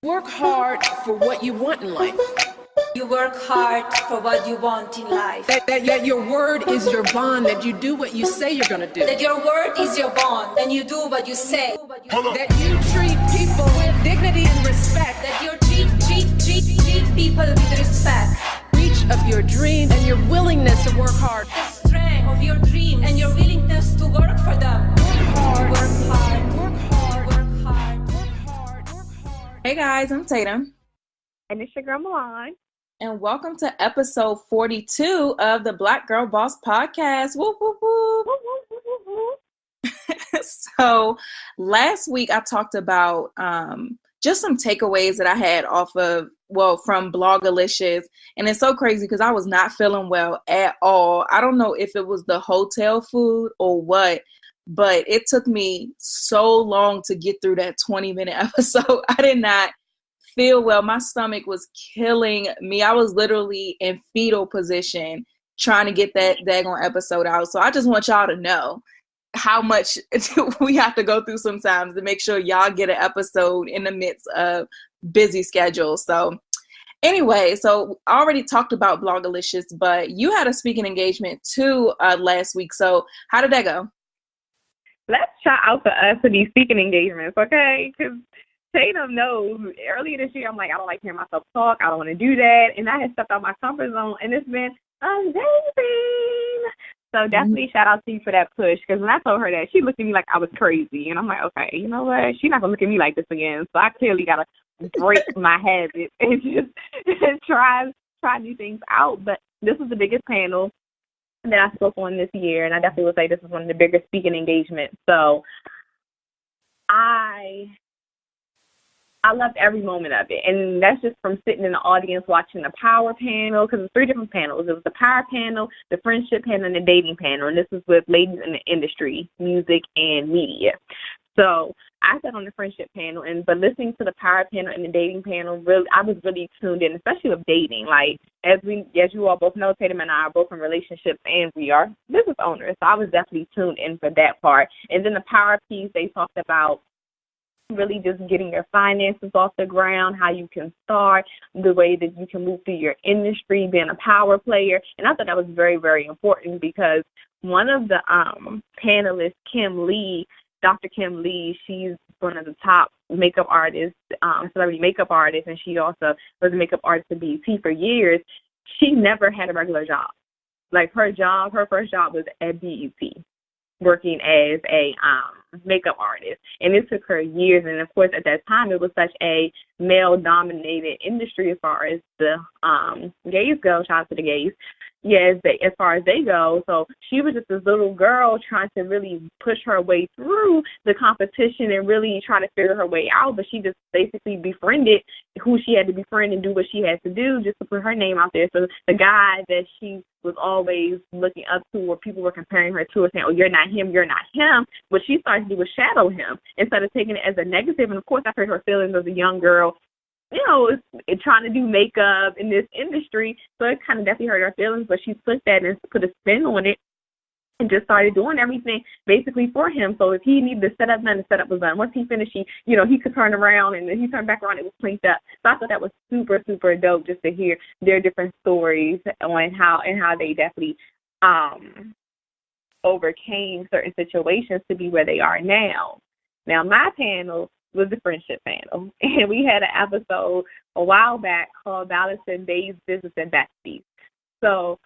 Work hard for what you want in life. You work hard for what you want in life. That your word is your bond, that you do what you say you're going to do. That your word is your bond, and you do what you say. That you treat people with dignity and respect. That you treat people with respect. Reach of your dream and your willingness to work hard. The strength of your dreams and your willingness to work for them. Work hard. Work hard. Work hard. Work hard. Work hard. Work hard. Hey guys, I'm Tatum. And it's your girl Milan. And welcome to episode 42 of the Black Girl Boss Podcast. Woo, woo, woo. Woo, woo, woo, woo, woo. So last week I talked about just some takeaways that I had from Blogalicious. And it's so crazy because I was not feeling well at all. I don't know if it was the hotel food or what, but it took me so long to get through that 20-minute episode. I did not feel well. My stomach was killing me. I was literally in fetal position trying to get that daggone episode out. So I just want y'all to know how much we have to go through sometimes to make sure y'all get an episode in the midst of busy schedules. So anyway, so I already talked about Blogalicious, but you had a speaking engagement too last week. So how did that go? Let's shout out to us for these speaking engagements, okay? Because Tatum knows earlier this year, I'm like, I don't like hearing myself talk. I don't want to do that. And I had stepped out my comfort zone, and it's been amazing. So definitely shout out to you for that push. Because when I told her that, she looked at me like I was crazy. And I'm like, okay, you know what? She's not going to look at me like this again. So I clearly got to break my habit and just try new things out. But this was the biggest panel that I spoke on this year. And I definitely would say this is one of the biggest speaking engagements. So I loved every moment of it. And that's just from sitting in the audience watching the power panel, because it's 3 different panels. It was the power panel, the friendship panel, and the dating panel. And this was with ladies in the industry, music and media. So I sat on the friendship panel, but listening to the power panel and the dating panel, really, I was really tuned in, especially with dating. Like, as you all both know, Tatum and I are both in relationships, and we are business owners. So I was definitely tuned in for that part. And then the power piece, they talked about really just getting your finances off the ground, how you can start, the way that you can move through your industry, being a power player. And I thought that was very, very important because one of the panelists, Dr. Kim Lee, she's one of the top makeup artists, celebrity makeup artists, and she also was a makeup artist at BET for years. She never had a regular job. Like her first job was at BET, working as a makeup artist. And it took her years. And, of course, at that time, it was such a male-dominated industry as far as the gays go. Shout out to the gays. Yeah, as far as they go. So she was just this little girl trying to really push her way through the competition and really try to figure her way out. But she just basically befriended who she had to befriend and do what she had to do just to put her name out there. So the guy that she was always looking up to, or people were comparing her to, or saying, oh, you're not him, what she started to do was shadow him instead of taking it as a negative. And, of course, I heard her feelings as a young girl, you know, trying to do makeup in this industry. So it kind of definitely hurt her feelings, but she took that and put a spin on it and just started doing everything basically for him. So if he needed the setup done, the setup was done. Once he finished, he could turn around, and then he turned back around, it was cleaned up. So I thought that was super, super dope just to hear their different stories on how they definitely overcame certain situations to be where they are now. Now, my panel was the friendship panel, and we had an episode a while back called Balancing Days, Business, and Besties. So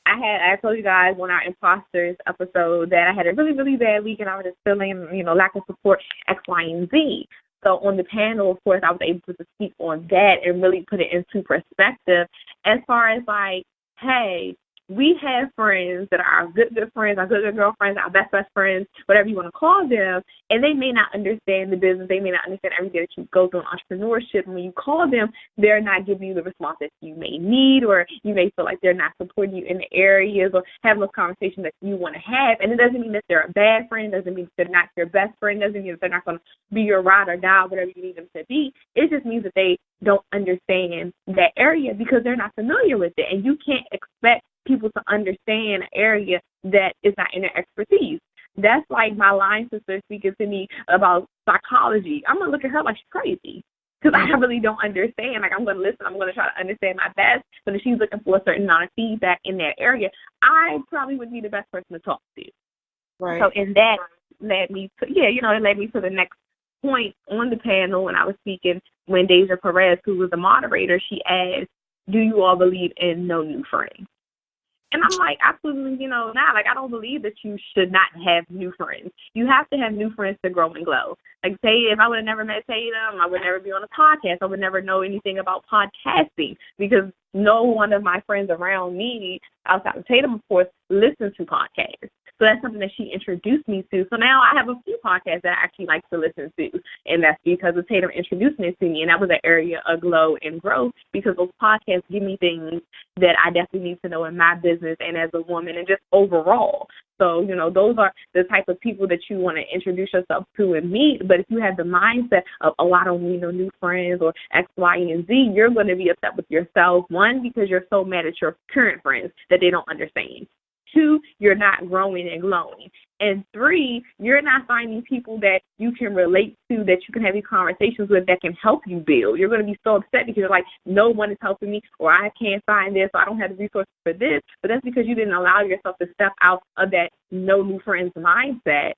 I told you guys on our imposters episode that I had a really, really bad week, and I was just feeling, lack of support, X, Y, and Z. So on the panel, of course, I was able to speak on that and really put it into perspective as far as like, hey, we have friends that are our good friends, our good girlfriends, our best friends, whatever you want to call them, and they may not understand the business. They may not understand everything that you go through in entrepreneurship. And when you call them, they're not giving you the response that you may need, or you may feel like they're not supporting you in the areas or having those conversations that you want to have. And it doesn't mean that they're a bad friend. It doesn't mean that they're not your best friend. It doesn't mean that they're not going to be your ride or die, whatever you need them to be. It just means that they don't understand that area because they're not familiar with it. And you can't expect people to understand an area that is not in their expertise. That's like my line sister speaking to me about psychology. I'm going to look at her like she's crazy. because I really don't understand. Like, I'm going to listen. I'm going to try to understand my best. But if she's looking for a certain amount of feedback in that area, I probably would be the best person to talk to. Right. So, and that led me to, it led me to the next point on the panel when I was speaking, when Deja Perez, who was the moderator, she asked, do you all believe in no new friends? And I'm like, absolutely, not. Like, I don't believe that you should not have new friends. You have to have new friends to grow and glow. Like, say, if I would have never met Tatum, I would never be on a podcast. I would never know anything about podcasting because no one of my friends around me, outside of Tatum, of course, listens to podcasts. So that's something that she introduced me to. So now I have a few podcasts that I actually like to listen to, and that's because of Tatum introducing it to me, and that was an area of glow and growth because those podcasts give me things that I definitely need to know in my business and as a woman and just overall. So, those are the type of people that you want to introduce yourself to and meet. But if you have the mindset of, I don't need no new friends or X, Y, and Z, you're going to be upset with yourself. One, because you're so mad at your current friends that they don't understand. Two, you're not growing and glowing. And three, you're not finding people that you can relate to, that you can have these conversations with, that can help you build. You're going to be so upset because you're like, no one is helping me, or I can't find this, or I don't have the resources for this. But that's because you didn't allow yourself to step out of that no new friends mindset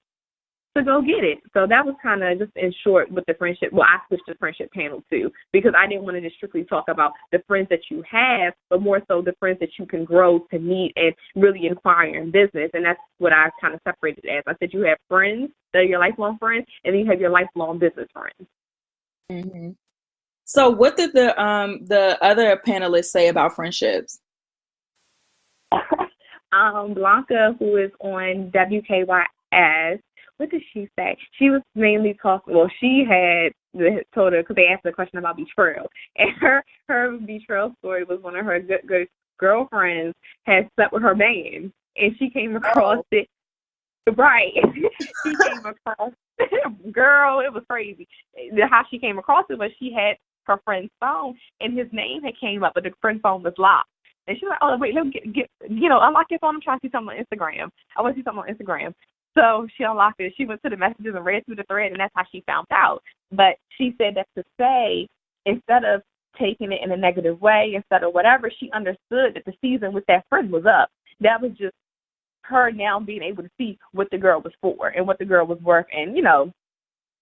to go get it. So that was kind of just in short with the friendship. Well, I switched to friendship panel too, because I didn't want to just strictly talk about the friends that you have, but more so the friends that you can grow to meet and really inquire in business. And that's what I kind of separated as. I said you have friends that are your lifelong friends, and then you have your lifelong business friends. Mm-hmm. So what did the other panelists say about friendships? Blanca, who is on WKYS, what did she say? She was mainly talking, she had told her, because they asked her a question about betrayal. And her betrayal story was one of her good girlfriends had slept with her man. And she came across it. Right. She came across it. Girl, it was crazy. How she came across it was she had her friend's phone, and his name had came up, but the friend's phone was locked. And she was like, wait, let me get unlock your phone. I'm trying to see something on Instagram. I want to see something on Instagram. So she unlocked it. She went to the messages and read through the thread, and that's how she found out. But she said that to say, instead of taking it in a negative way, instead of whatever, she understood that the season with that friend was up. That was just her now being able to see what the girl was for and what the girl was worth and,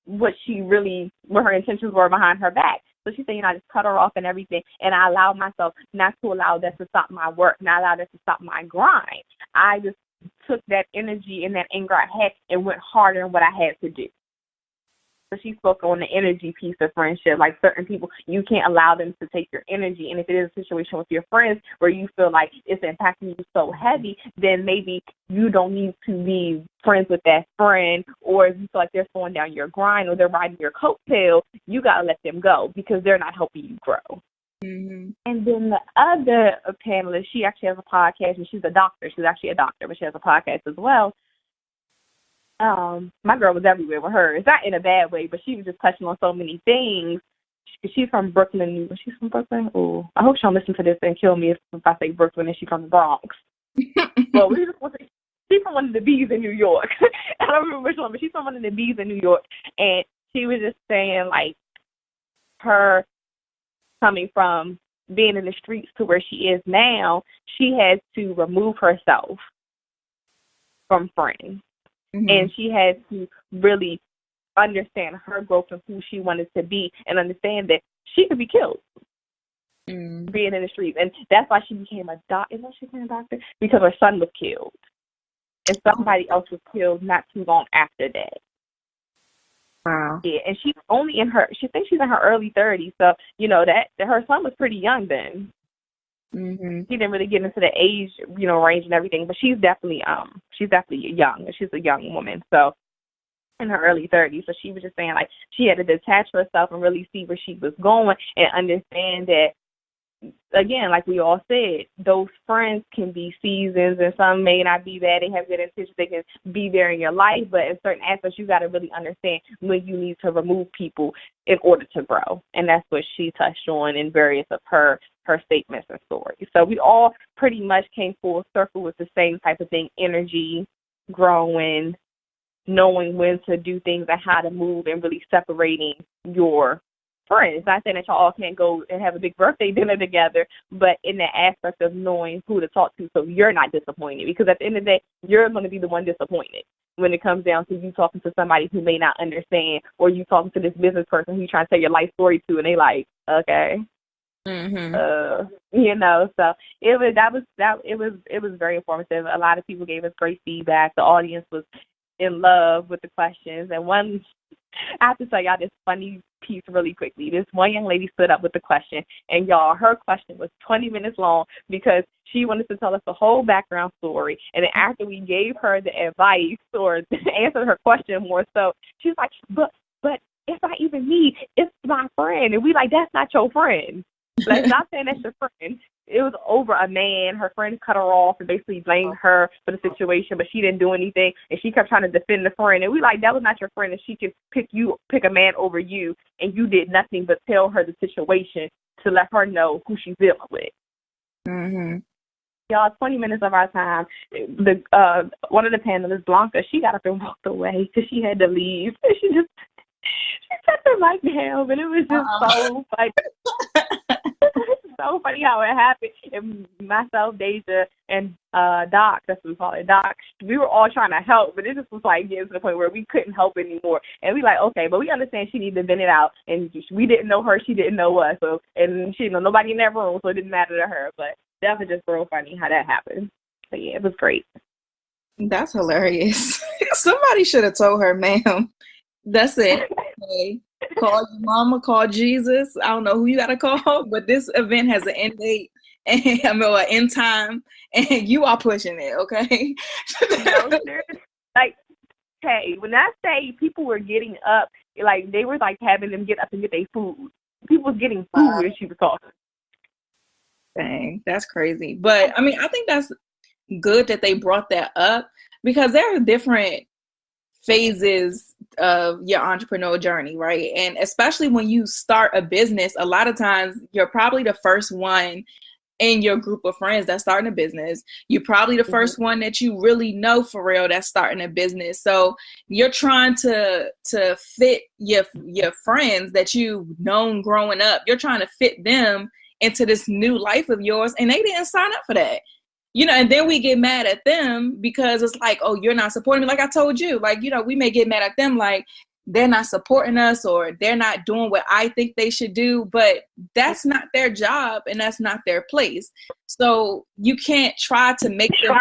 what her intentions were behind her back. So she said, I just cut her off and everything, and I allowed myself not to allow that to stop my work, not allow that to stop my grind. I just took that energy and that anger I had and went harder in what I had to do. So she spoke on the energy piece of friendship. Like certain people, you can't allow them to take your energy. And if it is a situation with your friends where you feel like it's impacting you so heavy, then maybe you don't need to be friends with that friend. Or if you feel like they're slowing down your grind or they're riding your coattail, you got to let them go because they're not helping you grow. Mm-hmm. And then the other panelist, she actually has a podcast, and she's a doctor. She's actually a doctor, but she has a podcast as well. My girl was everywhere with her. It's not in a bad way, but she was just touching on so many things. She's from Brooklyn. She's from Brooklyn? Oh, I hope she don't listen to this and kill me if I say Brooklyn and she's from the Bronx. Well, she's from one of the B's in New York. I don't remember which one, but she's from one of the B's in New York. And she was just saying, like, her coming from being in the streets to where she is now, she has to remove herself from friends. Mm-hmm. And she had to really understand her growth and who she wanted to be and understand that she could be killed being in the streets. And that's why she became a doctor. Is that she became a doctor? Because her son was killed. And somebody else was killed not too long after that. Wow. Yeah, and she's only she thinks she's in her early 30s. So, that her son was pretty young then. Mm-hmm. She didn't really get into the age, range and everything, but she's definitely young. She's a young woman, so in her early 30s. So she was just saying, like, she had to detach herself and really see where she was going and understand that, again, like we all said, those friends can be seasons, and some may not be bad. They have good intentions. They can be there in your life, but in certain aspects, you got to really understand when you need to remove people in order to grow. And that's what she touched on in various of her statements and stories. So we all pretty much came full circle with the same type of thing: energy, growing, knowing when to do things and how to move, and really separating your friends. Not saying that y'all all can't go and have a big birthday dinner together, but in the aspect of knowing who to talk to so you're not disappointed. Because at the end of the day, you're going to be the one disappointed when it comes down to you talking to somebody who may not understand, or you talking to this business person who you trying to tell your life story to, and they like, okay. Mm-hmm. You know, so it was very informative. A lot of people gave us great feedback. The audience was in love with the questions. And one, I have to tell y'all this funny piece really quickly. This one young lady stood up with the question, and y'all, her question was 20 minutes long because she wanted to tell us the whole background story. And then after we gave her the advice or answered her question more so, she's like, but it's not even me, it's my friend. And we like, that's not your friend. Like, not saying that's your friend. It was over a man. Her friend cut her off and basically blamed her for the situation, but she didn't do anything, and she kept trying to defend the friend. And we like, that was not your friend, and she could pick a man over you, and you did nothing but tell her the situation to let her know who she's dealing with. Mm-hmm. Y'all, 20 minutes of our time. The one of the panelists, Blanca, she got up and walked away because she had to leave. She set the mic down, and it was just so funny. So funny how it happened. And myself, Deja, and Doc, that's what we call it, Doc, we were all trying to help, but it just was like getting to the point where we couldn't help anymore. And we like, okay, but we understand she needed to vent it out, and we didn't know her, she didn't know us, so, and she didn't know nobody in that room, so it didn't matter to her. But that was just real funny how that happened. But yeah, it was great. That's hilarious. Somebody should have told her, ma'am, that's it. Okay. Call your mama, call Jesus. I don't know who you got to call, but this event has an end date and an end time, and you are pushing it, okay? Like, hey, when I say people were getting up, like they were like having them get up and get their food. People was getting food as she was talking. Dang, that's crazy. But I mean, I think that's good that they brought that up because there are different phases of your entrepreneurial journey, right? And especially when you start a business, a lot of times you're probably the first one in your group of friends that's starting a business. You're probably the first one that you really know for real that's starting a business. So you're trying to fit your friends that you've known growing up. You're trying to fit them into this new life of yours, and they didn't sign up for that. You know, and then we get mad at them because it's like, oh, you're not supporting me. Like I told you, like, you know, we may get mad at them like they're not supporting us or they're not doing what I think they should do, but that's not their job and that's not their place. So you can't try to make them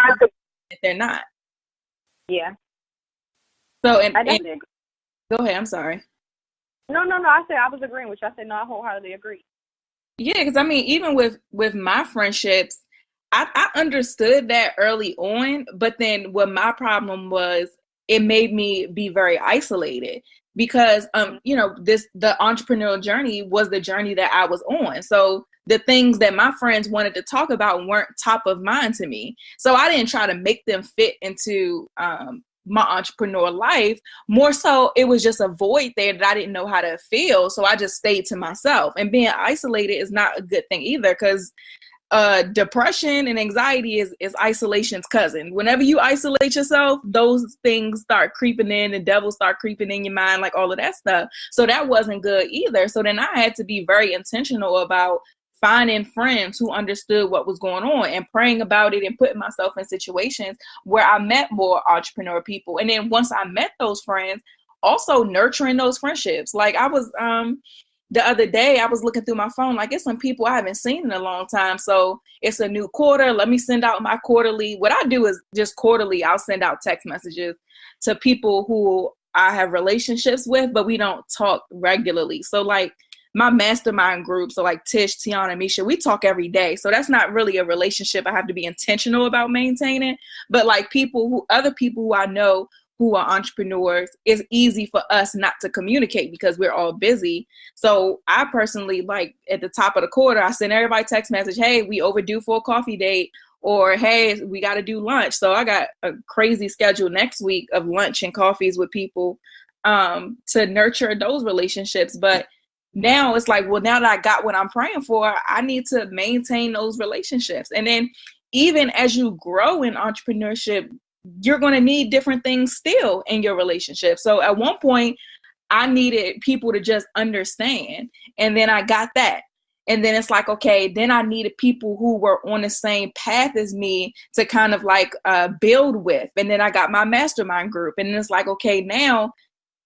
if they're not. Yeah. So, I definitely agree. Go ahead. I'm sorry. No. I said I was agreeing with you. I said, no, I wholeheartedly agree. Yeah, because I mean, even with my friendships, I understood that early on, but then what my problem was, it made me be very isolated because, you know, the entrepreneurial journey was the journey that I was on. So the things that my friends wanted to talk about weren't top of mind to me. So I didn't try to make them fit into my entrepreneur life. More so, it was just a void there that I didn't know how to fill. So I just stayed to myself. And being isolated is not a good thing either because depression and anxiety is isolation's cousin. Whenever you isolate yourself, those things start creeping in, the devil start creeping in your mind, like all of that stuff. So that wasn't good either. So then I had to be very intentional about finding friends who understood what was going on and praying about it and putting myself in situations where I met more entrepreneur people. And then once I met those friends, also nurturing those friendships. Like I was, the other day, I was looking through my phone, like it's some people I haven't seen in a long time. So it's a new quarter. Let me send out my quarterly. What I do is just quarterly, I'll send out text messages to people who I have relationships with, but we don't talk regularly. So like my mastermind group, so like Tish, Tiana, Misha, we talk every day. So that's not really a relationship I have to be intentional about maintaining. But like other people who I know who are entrepreneurs, it's easy for us not to communicate because we're all busy. So I personally, like at the top of the quarter, I send everybody text message, hey, we overdue for a coffee date, or hey, we got to do lunch. So I got a crazy schedule next week of lunch and coffees with people to nurture those relationships. But now it's like, well, now that I got what I'm praying for, I need to maintain those relationships. And then even as you grow in entrepreneurship, you're going to need different things still in your relationship. So at one point, I needed people to just understand. And then I got that. And then it's like, okay, then I needed people who were on the same path as me to kind of like build with. And then I got my mastermind group. And it's like, okay, now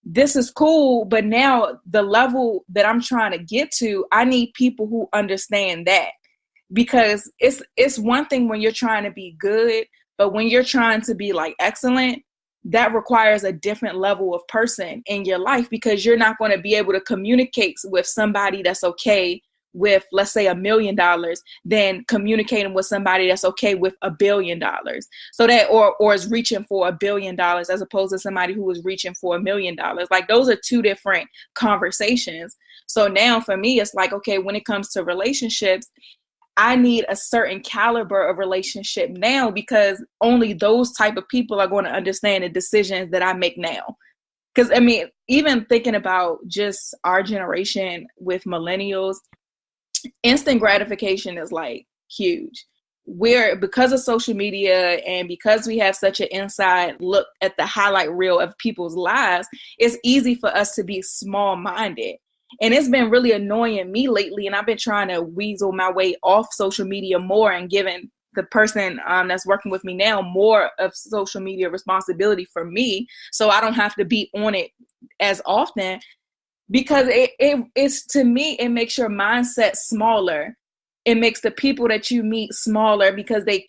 this is cool. But now the level that I'm trying to get to, I need people who understand that. Because it's one thing when you're trying to be good, but when you're trying to be like excellent, that requires a different level of person in your life, because you're not going to be able to communicate with somebody that's okay with, let's say, $1 million than communicating with somebody that's okay with $1 billion. So that, or is reaching for $1 billion as opposed to somebody who is reaching for $1 million. Like those are two different conversations. So now for me, it's like, okay, when it comes to relationships, I need a certain caliber of relationship now, because only those type of people are going to understand the decisions that I make now. Because I mean, even thinking about just our generation with millennials, instant gratification is like huge. Because of social media and because we have such an inside look at the highlight reel of people's lives, it's easy for us to be small-minded. And it's been really annoying me lately. And I've been trying to weasel my way off social media more and giving the person that's working with me now more of social media responsibility for me, so I don't have to be on it as often. Because it's, to me, it makes your mindset smaller. It makes the people that you meet smaller, because I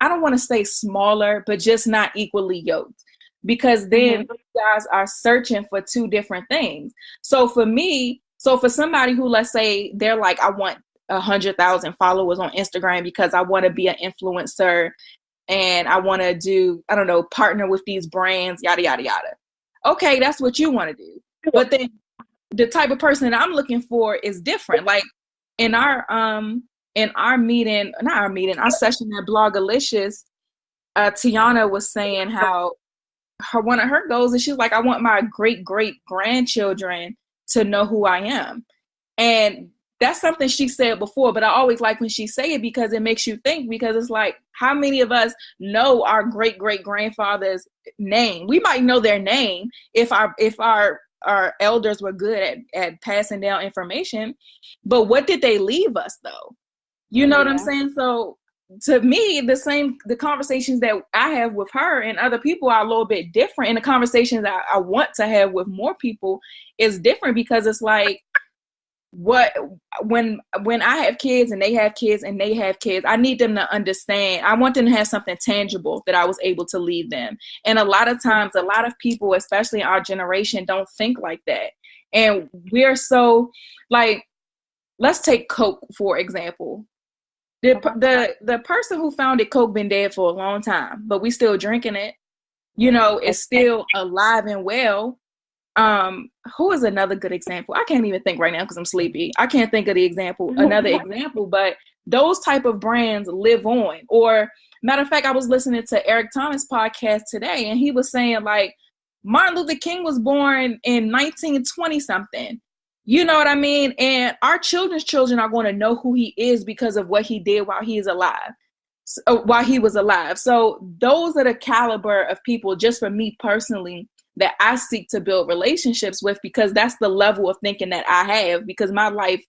don't want to say smaller, but just not equally yoked. Because then you guys are searching for two different things. So for somebody who, let's say they're like, I want 100,000 followers on Instagram because I want to be an influencer and I want to do, I don't know, partner with these brands, yada, yada, yada. Okay, that's what you want to do. But then the type of person that I'm looking for is different. Like in our meeting, not our meeting, our session at Blogalicious, Tiana was saying how one of her goals is, she's like, I want my great grandchildren to know who I am. And that's something she said before, but I always like when she say it, because it makes you think, because it's like, how many of us know our great grandfather's name? We might know their name if our elders were good at passing down information, but what did they leave us though? You know what I'm saying? So to me, the conversations that I have with her and other people are a little bit different. And the conversations that I want to have with more people is different, because it's like, when I have kids and they have kids and they have kids, I need them to understand. I want them to have something tangible that I was able to leave them. And a lot of times, a lot of people, especially in our generation, don't think like that. And we're so like, let's take Coke, for example. The person who founded Coke been dead for a long time, but we still drinking it. You know, it's still alive and well. Who is another good example? I can't even think right now because I'm sleepy. I can't think of another example, but those type of brands live on. Or matter of fact, I was listening to Eric Thomas' podcast today, and he was saying like, Martin Luther King was born in 1920 something. You know what I mean? And our children's children are going to know who he is because of what he did while he was alive. So those are the caliber of people, just for me personally, that I seek to build relationships with, because that's the level of thinking that I have, because my life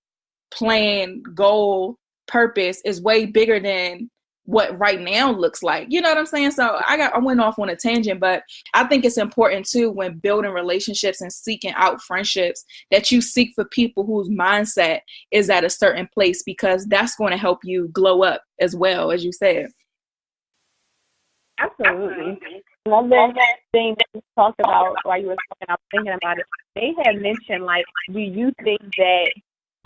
plan, goal, purpose is way bigger than what right now looks like. You know what I'm saying? So I went off on a tangent, but I think it's important too, when building relationships and seeking out friendships, that you seek for people whose mindset is at a certain place, because that's going to help you glow up as well, as you said. Absolutely. Another thing that you talked about while you were talking, I was thinking about it. They had mentioned, like, do you think that,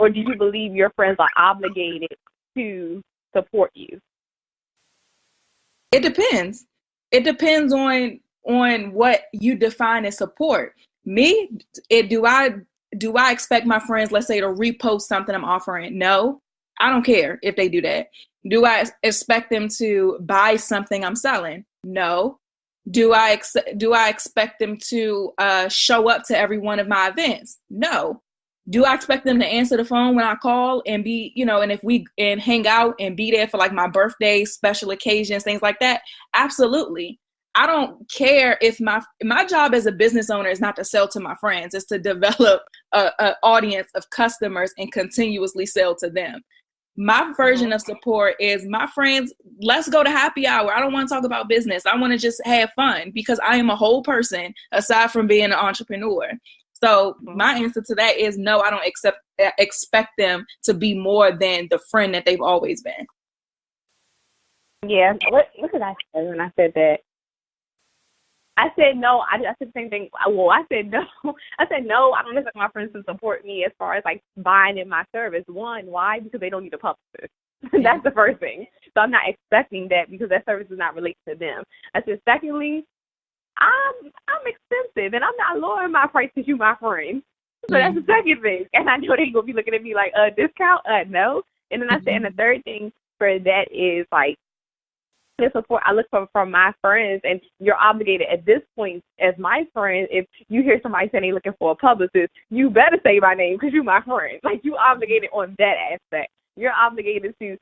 or do you believe your friends are obligated to support you? It depends. It depends on what you define as support. Me, do I expect my friends, let's say, to repost something I'm offering? No, I don't care if they do that. Do I expect them to buy something I'm selling? No. Do I expect them to show up to every one of my events? No. Do I expect them to answer the phone when I call and be, and if we hang out and be there for like my birthday, special occasions, things like that? Absolutely. I don't care if my job as a business owner is not to sell to my friends. It's to develop an audience of customers and continuously sell to them. My version of support is my friends, let's go to happy hour. I don't want to talk about business. I want to just have fun because I am a whole person aside from being an entrepreneur. So my answer to that is no, I don't expect them to be more than the friend that they've always been. Yeah. What did I say when I said that? I said no. I said the same thing. Well, I said no. I don't expect my friends to support me as far as like buying in my service. One, why? Because they don't need a publicist. That's the first thing. So I'm not expecting that because that service does not relate to them. I said, secondly, I'm expensive and I'm not lowering my price because you my friend. So that's the second thing. And I know they're gonna be looking at me like, discount? No. And then I said, and the third thing for that is like, the support I look for from my friends, and you're obligated at this point as my friend. If you hear somebody saying they're looking for a publicist, you better say my name because you're my friend. Like, you obligated on that aspect. You're obligated to,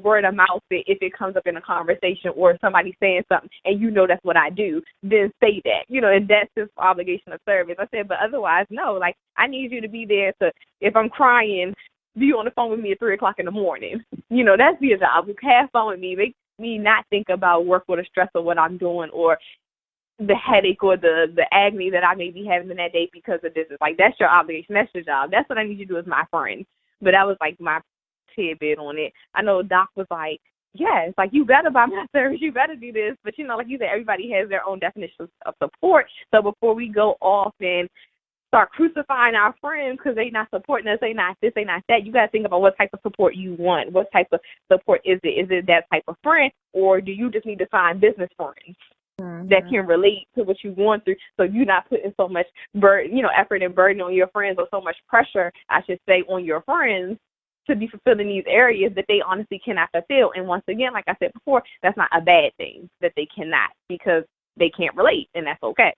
word of mouth it if it comes up in a conversation or somebody saying something and that's what I do, then say that. And that's just obligation of service. I said, but otherwise, no. Like, I need you to be there to, if I'm crying, be on the phone with me at 3 o'clock in the morning. That's your job. Have fun with me. Make me not think about work or the stress of what I'm doing or the headache or the agony that I may be having in that day because of this. It's like, that's your obligation. That's your job. That's what I need you to do as my friend. But that was like my tidbit on it. I know Doc was like, yeah, it's like, you better buy my service. You better do this. But, like you said, everybody has their own definitions of support. So before we go off and start crucifying our friends because they not supporting us, they not this, they not that, you got to think about what type of support you want. What type of support is it? Is it that type of friend, or do you just need to find business friends that can relate to what you're going through, so you're not putting so much effort and burden on your friends, or so much pressure, I should say, on your friends to be fulfilling these areas that they honestly cannot fulfill. And once again, like I said before, that's not a bad thing that they cannot, because they can't relate, and that's okay.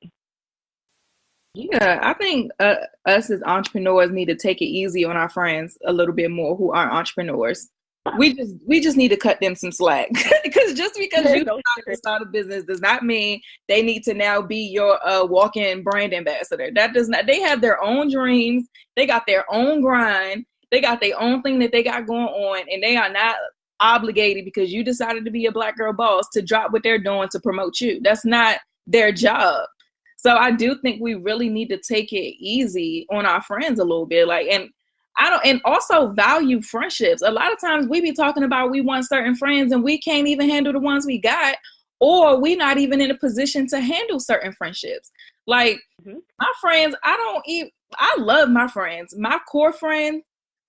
Yeah, I think us as entrepreneurs need to take it easy on our friends a little bit more who aren't entrepreneurs. We just need to cut them some slack, because just because you start a business does not mean they need to now be your walk-in brand ambassador. That does not. They have their own dreams. They got their own grind. They got their own thing that they got going on, and they are not obligated because you decided to be a Black girl boss to drop what they're doing to promote you. That's not their job. So I do think we really need to take it easy on our friends a little bit. And also value friendships. A lot of times we be talking about we want certain friends and we can't even handle the ones we got, or we not even in a position to handle certain friendships. Like my friends, I love my friends. My core friend,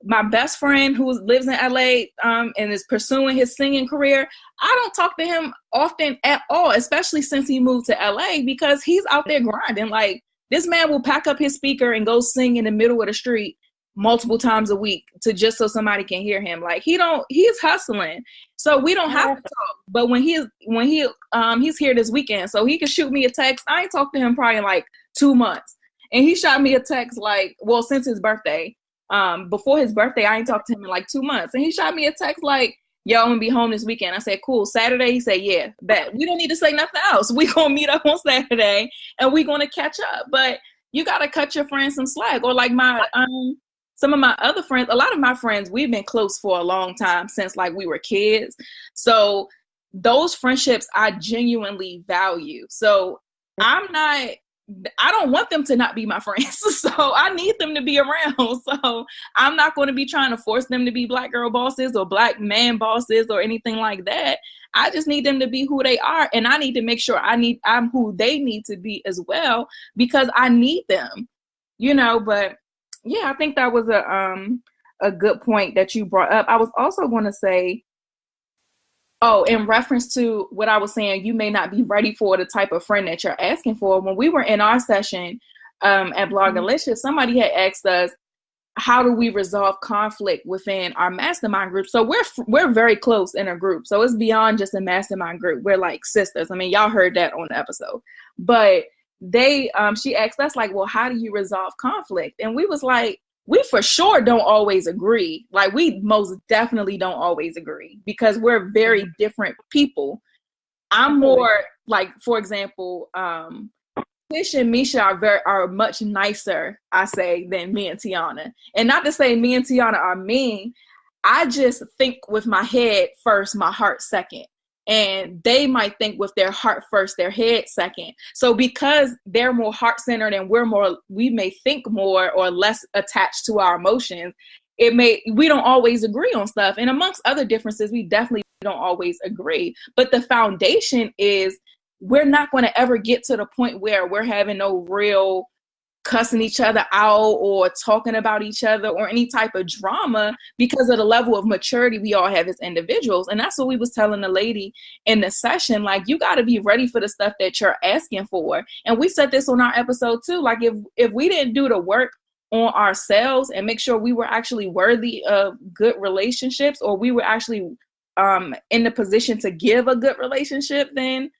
my best friend who lives in LA and is pursuing his singing career, I don't talk to him often at all, especially since he moved to LA, because he's out there grinding. Like, this man will pack up his speaker and go sing in the middle of the street multiple times a week just so somebody can hear him. Like, he's hustling. So we don't have to talk. But when he's here this weekend, so he can shoot me a text. I ain't talked to him probably in like 2 months. And he shot me a text since his birthday. Before his birthday, I ain't talked to him in like 2 months. And he shot me a text like, yo, I'm gonna be home this weekend. I said, cool. Saturday? He said, yeah, bet. We don't need to say nothing else. We gonna meet up on Saturday and we gonna catch up. But you gotta cut your friends some slack. Or like some of my other friends, a lot of my friends, we've been close for a long time, since like we were kids. So those friendships I genuinely value. So I don't want them to not be my friends. So I need them to be around. So I'm not going to be trying to force them to be Black girl bosses or Black man bosses or anything like that. I just need them to be who they are. And I need to make sure I'm who they need to be as well, because I need them, but yeah, I think that was a good point that you brought up. I was also going to say, in reference to what I was saying, you may not be ready for the type of friend that you're asking for. When we were in our session at Blogalicious, somebody had asked us, how do we resolve conflict within our mastermind group? So we're very close in a group. So it's beyond just a mastermind group. We're like sisters. I mean, y'all heard that on the episode. But she asked us, like, well, how do you resolve conflict? And we was like, we for sure don't always agree. Like, we most definitely don't always agree, because we're very different people. I'm more like, for example, Tish and Misha are much nicer, I say, than me and Tiana. And not to say me and Tiana are mean. I just think with my head first, my heart second. And they might think with their heart first, their head second. So because they're more heart-centered and we may think more or less attached to our emotions, we don't always agree on stuff. And amongst other differences, we definitely don't always agree. But the foundation is we're not going to ever get to the point where we're having no real cussing each other out or talking about each other or any type of drama because of the level of maturity we all have as individuals. And that's what we was telling the lady in the session. Like, you got to be ready for the stuff that you're asking for. And we said this on our episode too. Like, if we didn't do the work on ourselves and make sure we were actually worthy of good relationships, or we were actually in the position to give a good relationship, then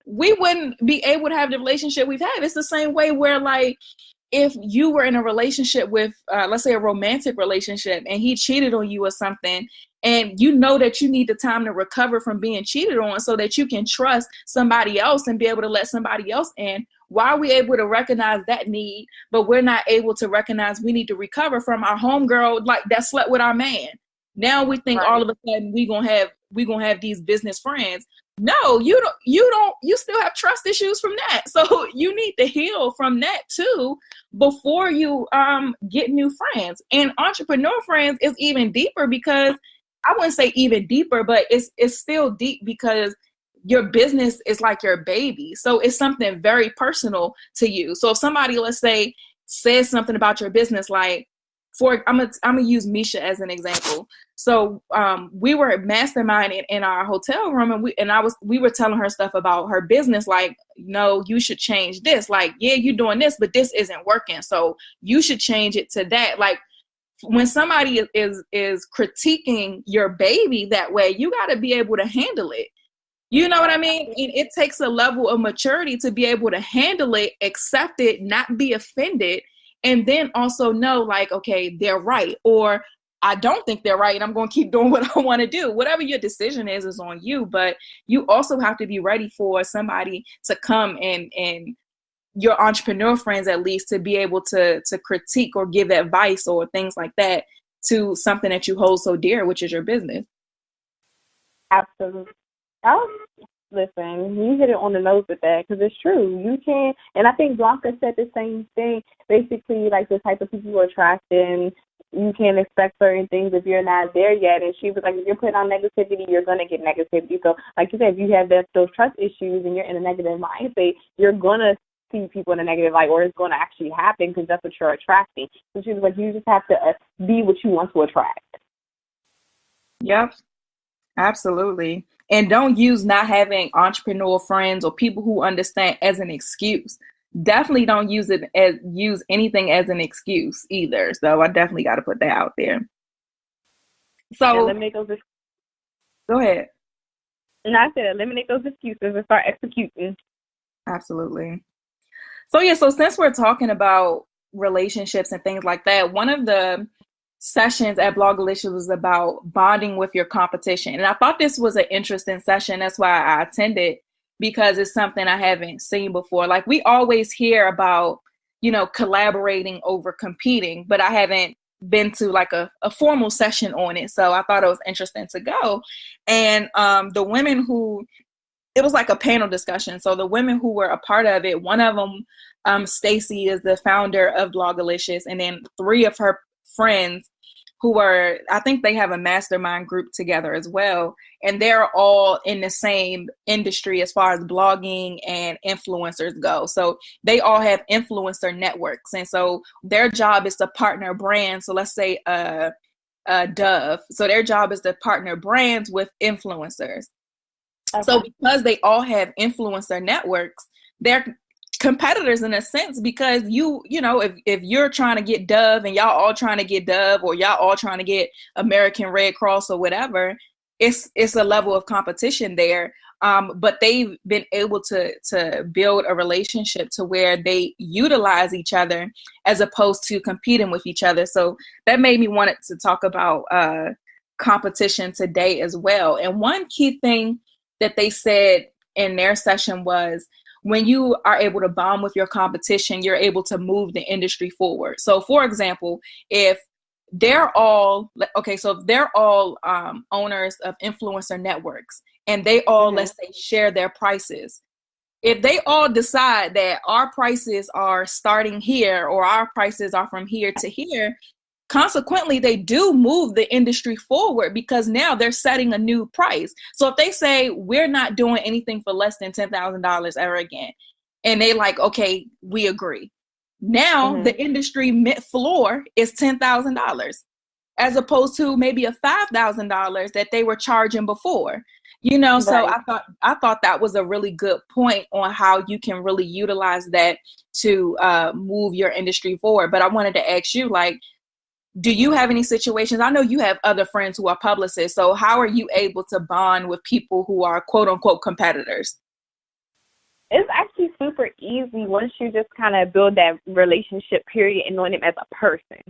we wouldn't be able to have the relationship we've had. It's the same way where, like, if you were in a relationship with, let's say, a romantic relationship, and he cheated on you or something, and you know that you need the time to recover from being cheated on so that you can trust somebody else and be able to let somebody else in, why are we able to recognize that need, but we're not able to recognize we need to recover from our homegirl like that slept with our man? Now we think all of a sudden we gonna have these business friends. No, you still have trust issues from that. So you need to heal from that too before you get new friends. And entrepreneur friends is even deeper, because I wouldn't say even deeper, but it's still deep because your business is like your baby. So it's something very personal to you. So if somebody, let's say, says something about your business, like, I'm gonna use Misha as an example. So we were masterminding in our hotel room, and we were telling her stuff about her business, like, no, you should change this. Like, yeah, you're doing this, but this isn't working, so you should change it to that. Like, when somebody is critiquing your baby that way, you got to be able to handle it. You know what I mean? And it takes a level of maturity to be able to handle it, accept it, not be offended, and then also know, like, okay, they're right, or I don't think they're right, and I'm going to keep doing what I want to do. Whatever your decision is on you, but you also have to be ready for somebody to come and your entrepreneur friends, at least, to be able to critique or give advice or things like that to something that you hold so dear, which is your business. Absolutely. Listen, you hit it on the nose with that, because it's true. You can, and I think Blanca said the same thing. Basically, like, the type of people you attract, and you can't expect certain things if you're not there yet. And she was like, if you're putting on negativity, you're going to get negativity. So, like you said, if you have those trust issues and you're in a negative mindset, you're going to see people in a negative light, or it's going to actually happen, because that's what you're attracting. So she was like, you just have to be what you want to attract. Yep, absolutely. And don't use not having entrepreneur friends or people who understand as an excuse. Definitely don't use anything as an excuse either. So I definitely got to put that out there. So go ahead. And I said, eliminate those excuses and start executing. Absolutely. So since we're talking about relationships and things like that, one of the sessions at Blogalicious was about bonding with your competition. And I thought this was an interesting session. That's why I attended, because it's something I haven't seen before. Like, we always hear about, collaborating over competing, but I haven't been to like a formal session on it. So I thought it was interesting to go. And the women it was like a panel discussion. So the women who were a part of it, one of them, Stacy, is the founder of Blogalicious, and then 3 of her friends who I think they have a mastermind group together as well. And they're all in the same industry as far as blogging and influencers go. So they all have influencer networks. And so their job is to partner brands. So let's say Dove. So their job is to partner brands with influencers. Okay. So because they all have influencer networks, they're competitors in a sense, because if you're trying to get Dove and y'all all trying to get Dove, or y'all all trying to get American Red Cross or whatever, it's a level of competition there. But they've been able to build a relationship to where they utilize each other as opposed to competing with each other. So that made me want to talk about competition today as well. And one key thing that they said in their session was, when you are able to bond with your competition, you're able to move the industry forward. So for example, if they're all owners of influencer networks, and they all, let's say, share their prices. If they all decide that our prices are starting here, or our prices are from here to here, consequently, they do move the industry forward, because now they're setting a new price. So if they say, we're not doing anything for less than $10,000 ever again, and they like, okay, we agree. Now the industry mid floor is $10,000, as opposed to maybe a $5,000 that they were charging before. You know, right. So I thought that was a really good point on how you can really utilize that to move your industry forward. But I wanted to ask you, like, do you have any situations? I know you have other friends who are publicists. So how are you able to bond with people who are quote unquote competitors? It's actually super easy once you just kind of build that relationship period and knowing them as a person.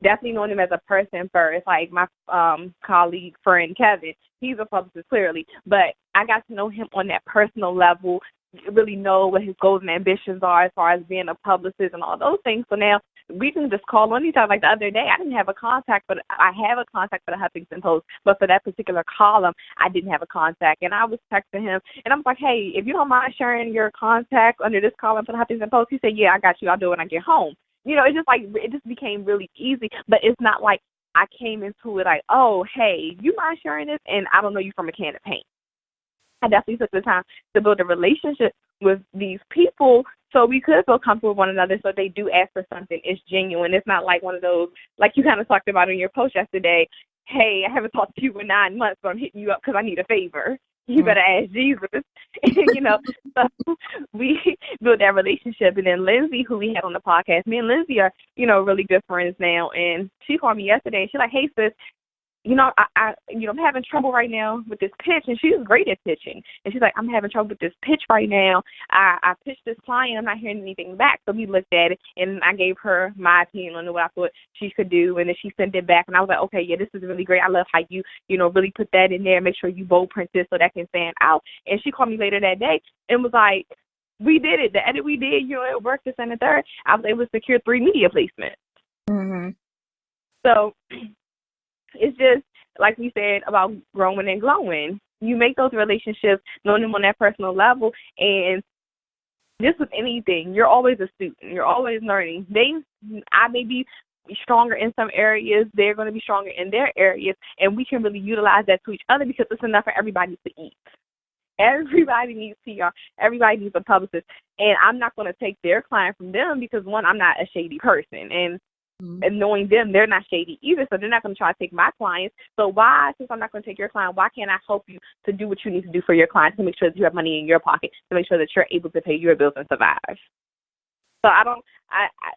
Definitely knowing them as a person first. Like my colleague, friend Kevin, he's a publicist clearly, but I got to know him on that personal level, really know what his goals and ambitions are as far as being a publicist and all those things. So now we can just call on each other. Like the other day, I didn't have a contact, but I have a contact for the Huffington Post. But for that particular column, I didn't have a contact. And I was texting him, and I was like, hey, if you don't mind sharing your contact under this column for the Huffington Post, he said, yeah, I got you. I'll do it when I get home. You know, it just became really easy. But it's not like I came into it like, oh, hey, you mind sharing this? And I don't know you from a can of paint. I definitely took the time to build a relationship with these people so we could feel comfortable with one another. So if they do ask for something, it's genuine. It's not like one of those, like you kind of talked about in your post yesterday, hey, I haven't talked to you in 9 months, but I'm hitting you up because I need a favor. You better ask Jesus. You know, so we built that relationship. And then Lindsay, who we had on the podcast, me and Lindsay are, you know, really good friends now. And she called me yesterday and she's like, hey, sis, you know, I'm having trouble right now with this pitch. And she's great at pitching. And she's like, I'm having trouble with this pitch right now. I pitched this client. I'm not hearing anything back. So we looked at it, and I gave her my opinion on what I thought she could do. And then she sent it back. And I was like, okay, yeah, this is really great. I love how you know, really put that in there. Make sure you bold print this so that can stand out. And she called me later that day and was like, we did it. The edit we did, you know, it worked this and the third. I was able to secure 3 media placements. Mm-hmm. So it's just, like we said, about growing and glowing. You make those relationships, knowing them on that personal level, and just with anything, you're always a student. You're always learning. I may be stronger in some areas. They're going to be stronger in their areas, and we can really utilize that to each other because it's enough for everybody to eat. Everybody needs PR. Everybody needs a publicist. And I'm not going to take their client from them because, one, I'm not a shady person. And knowing them, they're not shady either, so they're not going to try to take my clients. So why, since I'm not going to take your client, why can't I help you to do what you need to do for your clients to make sure that you have money in your pocket, to make sure that you're able to pay your bills and survive? So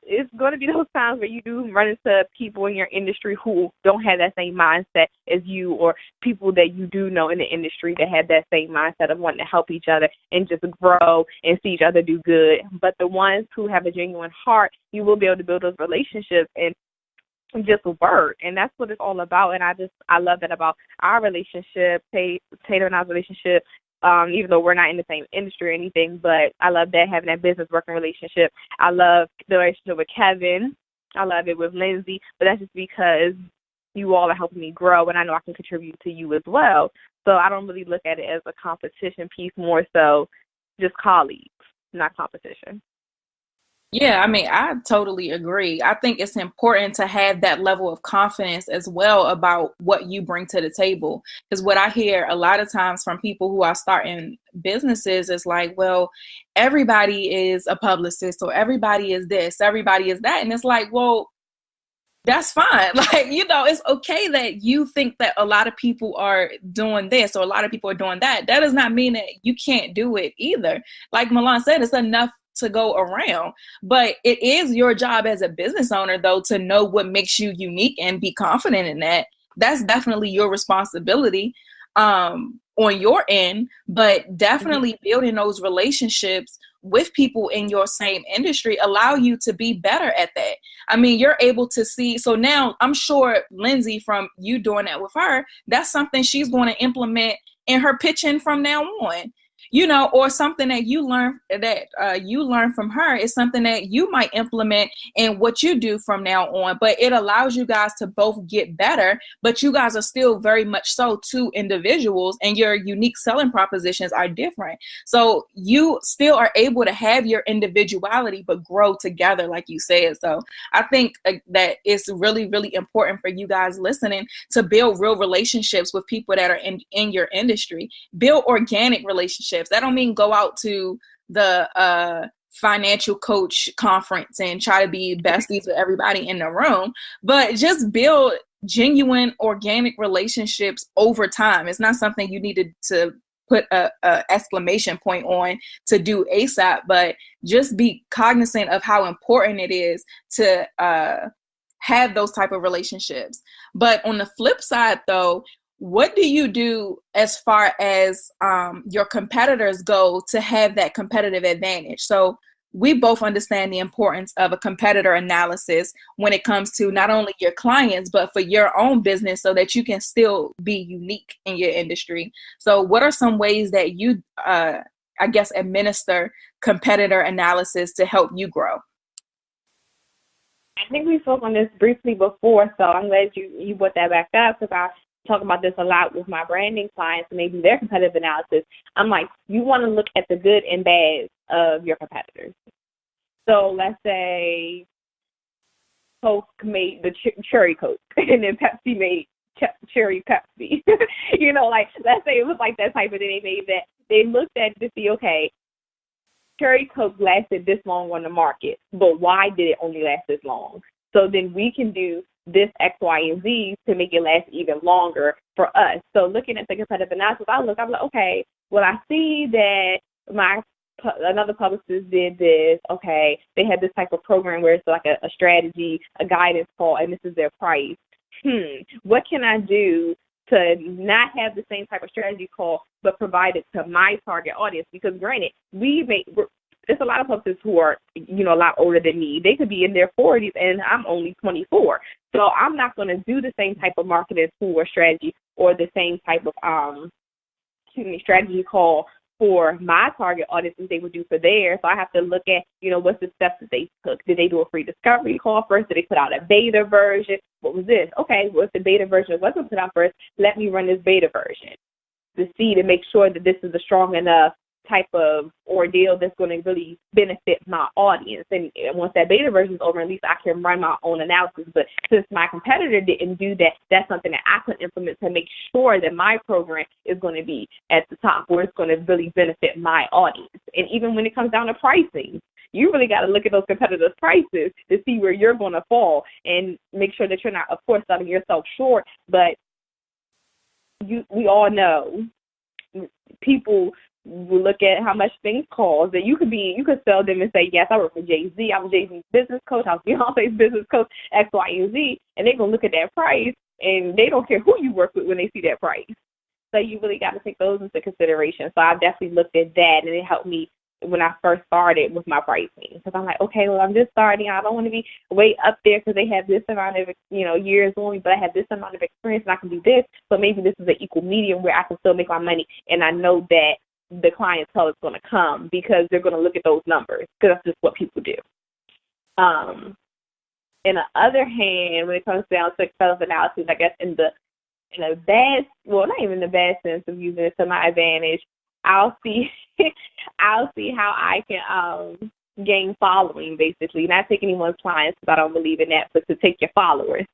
it's going to be those times where you do run into people in your industry who don't have that same mindset as you, or people that you do know in the industry that have that same mindset of wanting to help each other and just grow and see each other do good. But the ones who have a genuine heart, you will be able to build those relationships and just work. And that's what it's all about. And I love that about our relationship, Taylor and I's relationship. Even though we're not in the same industry or anything, but I love that, having that business working relationship. I love the relationship with Kevin. I love it with Lindsay, but that's just because you all are helping me grow, and I know I can contribute to you as well. So I don't really look at it as a competition piece, more so just colleagues, not competition. Yeah, I mean, I totally agree. I think it's important to have that level of confidence as well about what you bring to the table. Because what I hear a lot of times from people who are starting businesses is like, well, everybody is a publicist, or everybody is this, everybody is that. And it's like, well, that's fine. Like, you know, it's okay that you think that a lot of people are doing this or a lot of people are doing that. That does not mean that you can't do it either. Like Milan said, it's enough to go around. But it is your job as a business owner, though, to know what makes you unique and be confident in that. That's definitely your responsibility on your end, but definitely building those relationships with people in your same industry allow you to be better at that. I mean, you're able to see. So now I'm sure Lindsay, from you doing that with her, that's something she's going to implement in her pitching from now on. or something that you learn from her is something that you might implement in what you do from now on. But it allows you guys to both get better, but you guys are still very much so two individuals, and your unique selling propositions are different. So you still are able to have your individuality, but grow together, like you said. So I think that it's really, really important for you guys listening to build real relationships with people that are in your industry. Build organic relationships. That don't mean go out to the financial coach conference and try to be besties with everybody in the room, but just build genuine organic relationships over time. It's not something you needed to put a exclamation point on to do ASAP, but just be cognizant of how important it is to have those type of relationships. But on the flip side, though, what do you do as far as your competitors go to have that competitive advantage? So we both understand the importance of a competitor analysis when it comes to not only your clients, but for your own business, so that you can still be unique in your industry. So what are some ways that you, administer competitor analysis to help you grow? I think we spoke on this briefly before, so I'm glad you brought that back up, because I talk about this a lot with my branding clients and maybe their competitive analysis. I'm like, you want to look at the good and bad of your competitors. So let's say Coke made the cherry Coke, and then Pepsi made cherry Pepsi. Let's say it was like that type of thing. They made that. They looked at it to see, okay, cherry Coke lasted this long on the market, but why did it only last this long? So then we can do this X, Y, and Z to make it last even longer for us. So looking at the competitive analysis, I'm like, okay, well, I see that another publicist did this. Okay, they had this type of program where it's like a strategy, a guidance call, and this is their price. What can I do to not have the same type of strategy call, but provide it to my target audience? Because granted, there's a lot of publicists who are, a lot older than me. They could be in their 40s, and I'm only 24. So I'm not going to do the same type of marketing tool or strategy, or the same type of strategy call for my target audience as they would do for theirs. So I have to look at, what's the steps that they took. Did they do a free discovery call first? Did they put out a beta version? What was this? Okay, well, if the beta version wasn't put out first, let me run this beta version to make sure that this is a strong enough type of ordeal that's going to really benefit my audience. And once that beta version is over, at least I can run my own analysis. But since my competitor didn't do that, that's something that I could implement to make sure that my program is going to be at the top, where it's going to really benefit my audience. And even when it comes down to pricing, you really got to look at those competitors' prices to see where you're going to fall, and make sure that you're not, of course, selling yourself short. But we all know people will look at how much things cost, that you could sell them and say, yes, I work for Jay-Z. I was Jay-Z's business coach. I was Beyonce's business coach, X, Y, and Z. And they're going to look at that price, and they don't care who you work with when they see that price. So you really got to take those into consideration. So I definitely looked at that, and it helped me when I first started with my pricing. Because I'm like, okay, well, I'm just starting. I don't want to be way up there because they have this amount of, years on me, but I have this amount of experience, and I can do this. So maybe this is an equal medium where I can still make my money, and I know that the clientele is going to come because they're going to look at those numbers, because that's just what people do. On the other hand, when it comes down to self-analysis, I guess in a bad, well, not even the bad sense of using it to my advantage, I'll see how I can gain following, basically. Not take anyone's clients, because I don't believe in that, but to take your followers.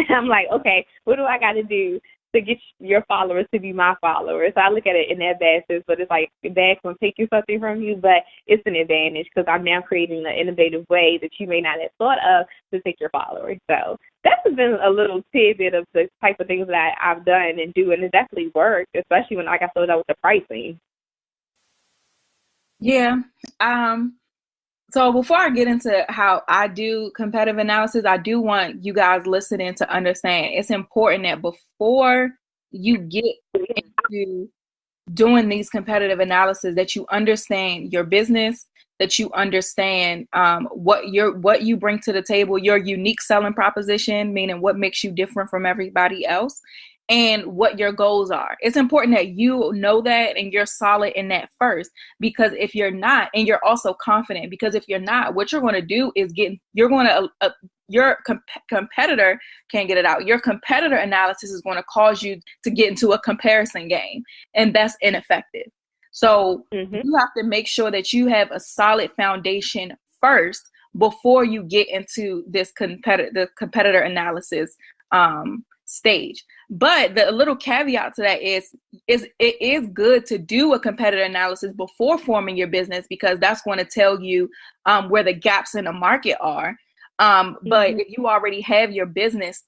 I'm like, okay, what do I got to do to get your followers to be my followers? So I look at it in that bad sense, but it's like, that's going to take you something from you, but it's an advantage, because I'm now creating an innovative way that you may not have thought of to take your followers. So that's been a little tidbit of the type of things that I've done and do, and it definitely worked, especially when I got started out with the pricing. Yeah. So before I get into how I do competitive analysis, I do want you guys listening to understand it's important that before you get into doing these competitive analysis, that you understand your business, that you understand what you bring to the table, your unique selling proposition, meaning what makes you different from everybody else, and what your goals are. It's important that you know that and you're solid in that first, because if you're not, and you're also confident, because if you're not, what you're going to do is your competitor can't get it out. Your competitor analysis is going to cause you to get into a comparison game, and that's ineffective. So you have to make sure that you have a solid foundation first before you get into this competitor analysis stage. But the little caveat to that is it is good to do a competitor analysis before forming your business, because that's going to tell you where the gaps in the market are. But if you already have your business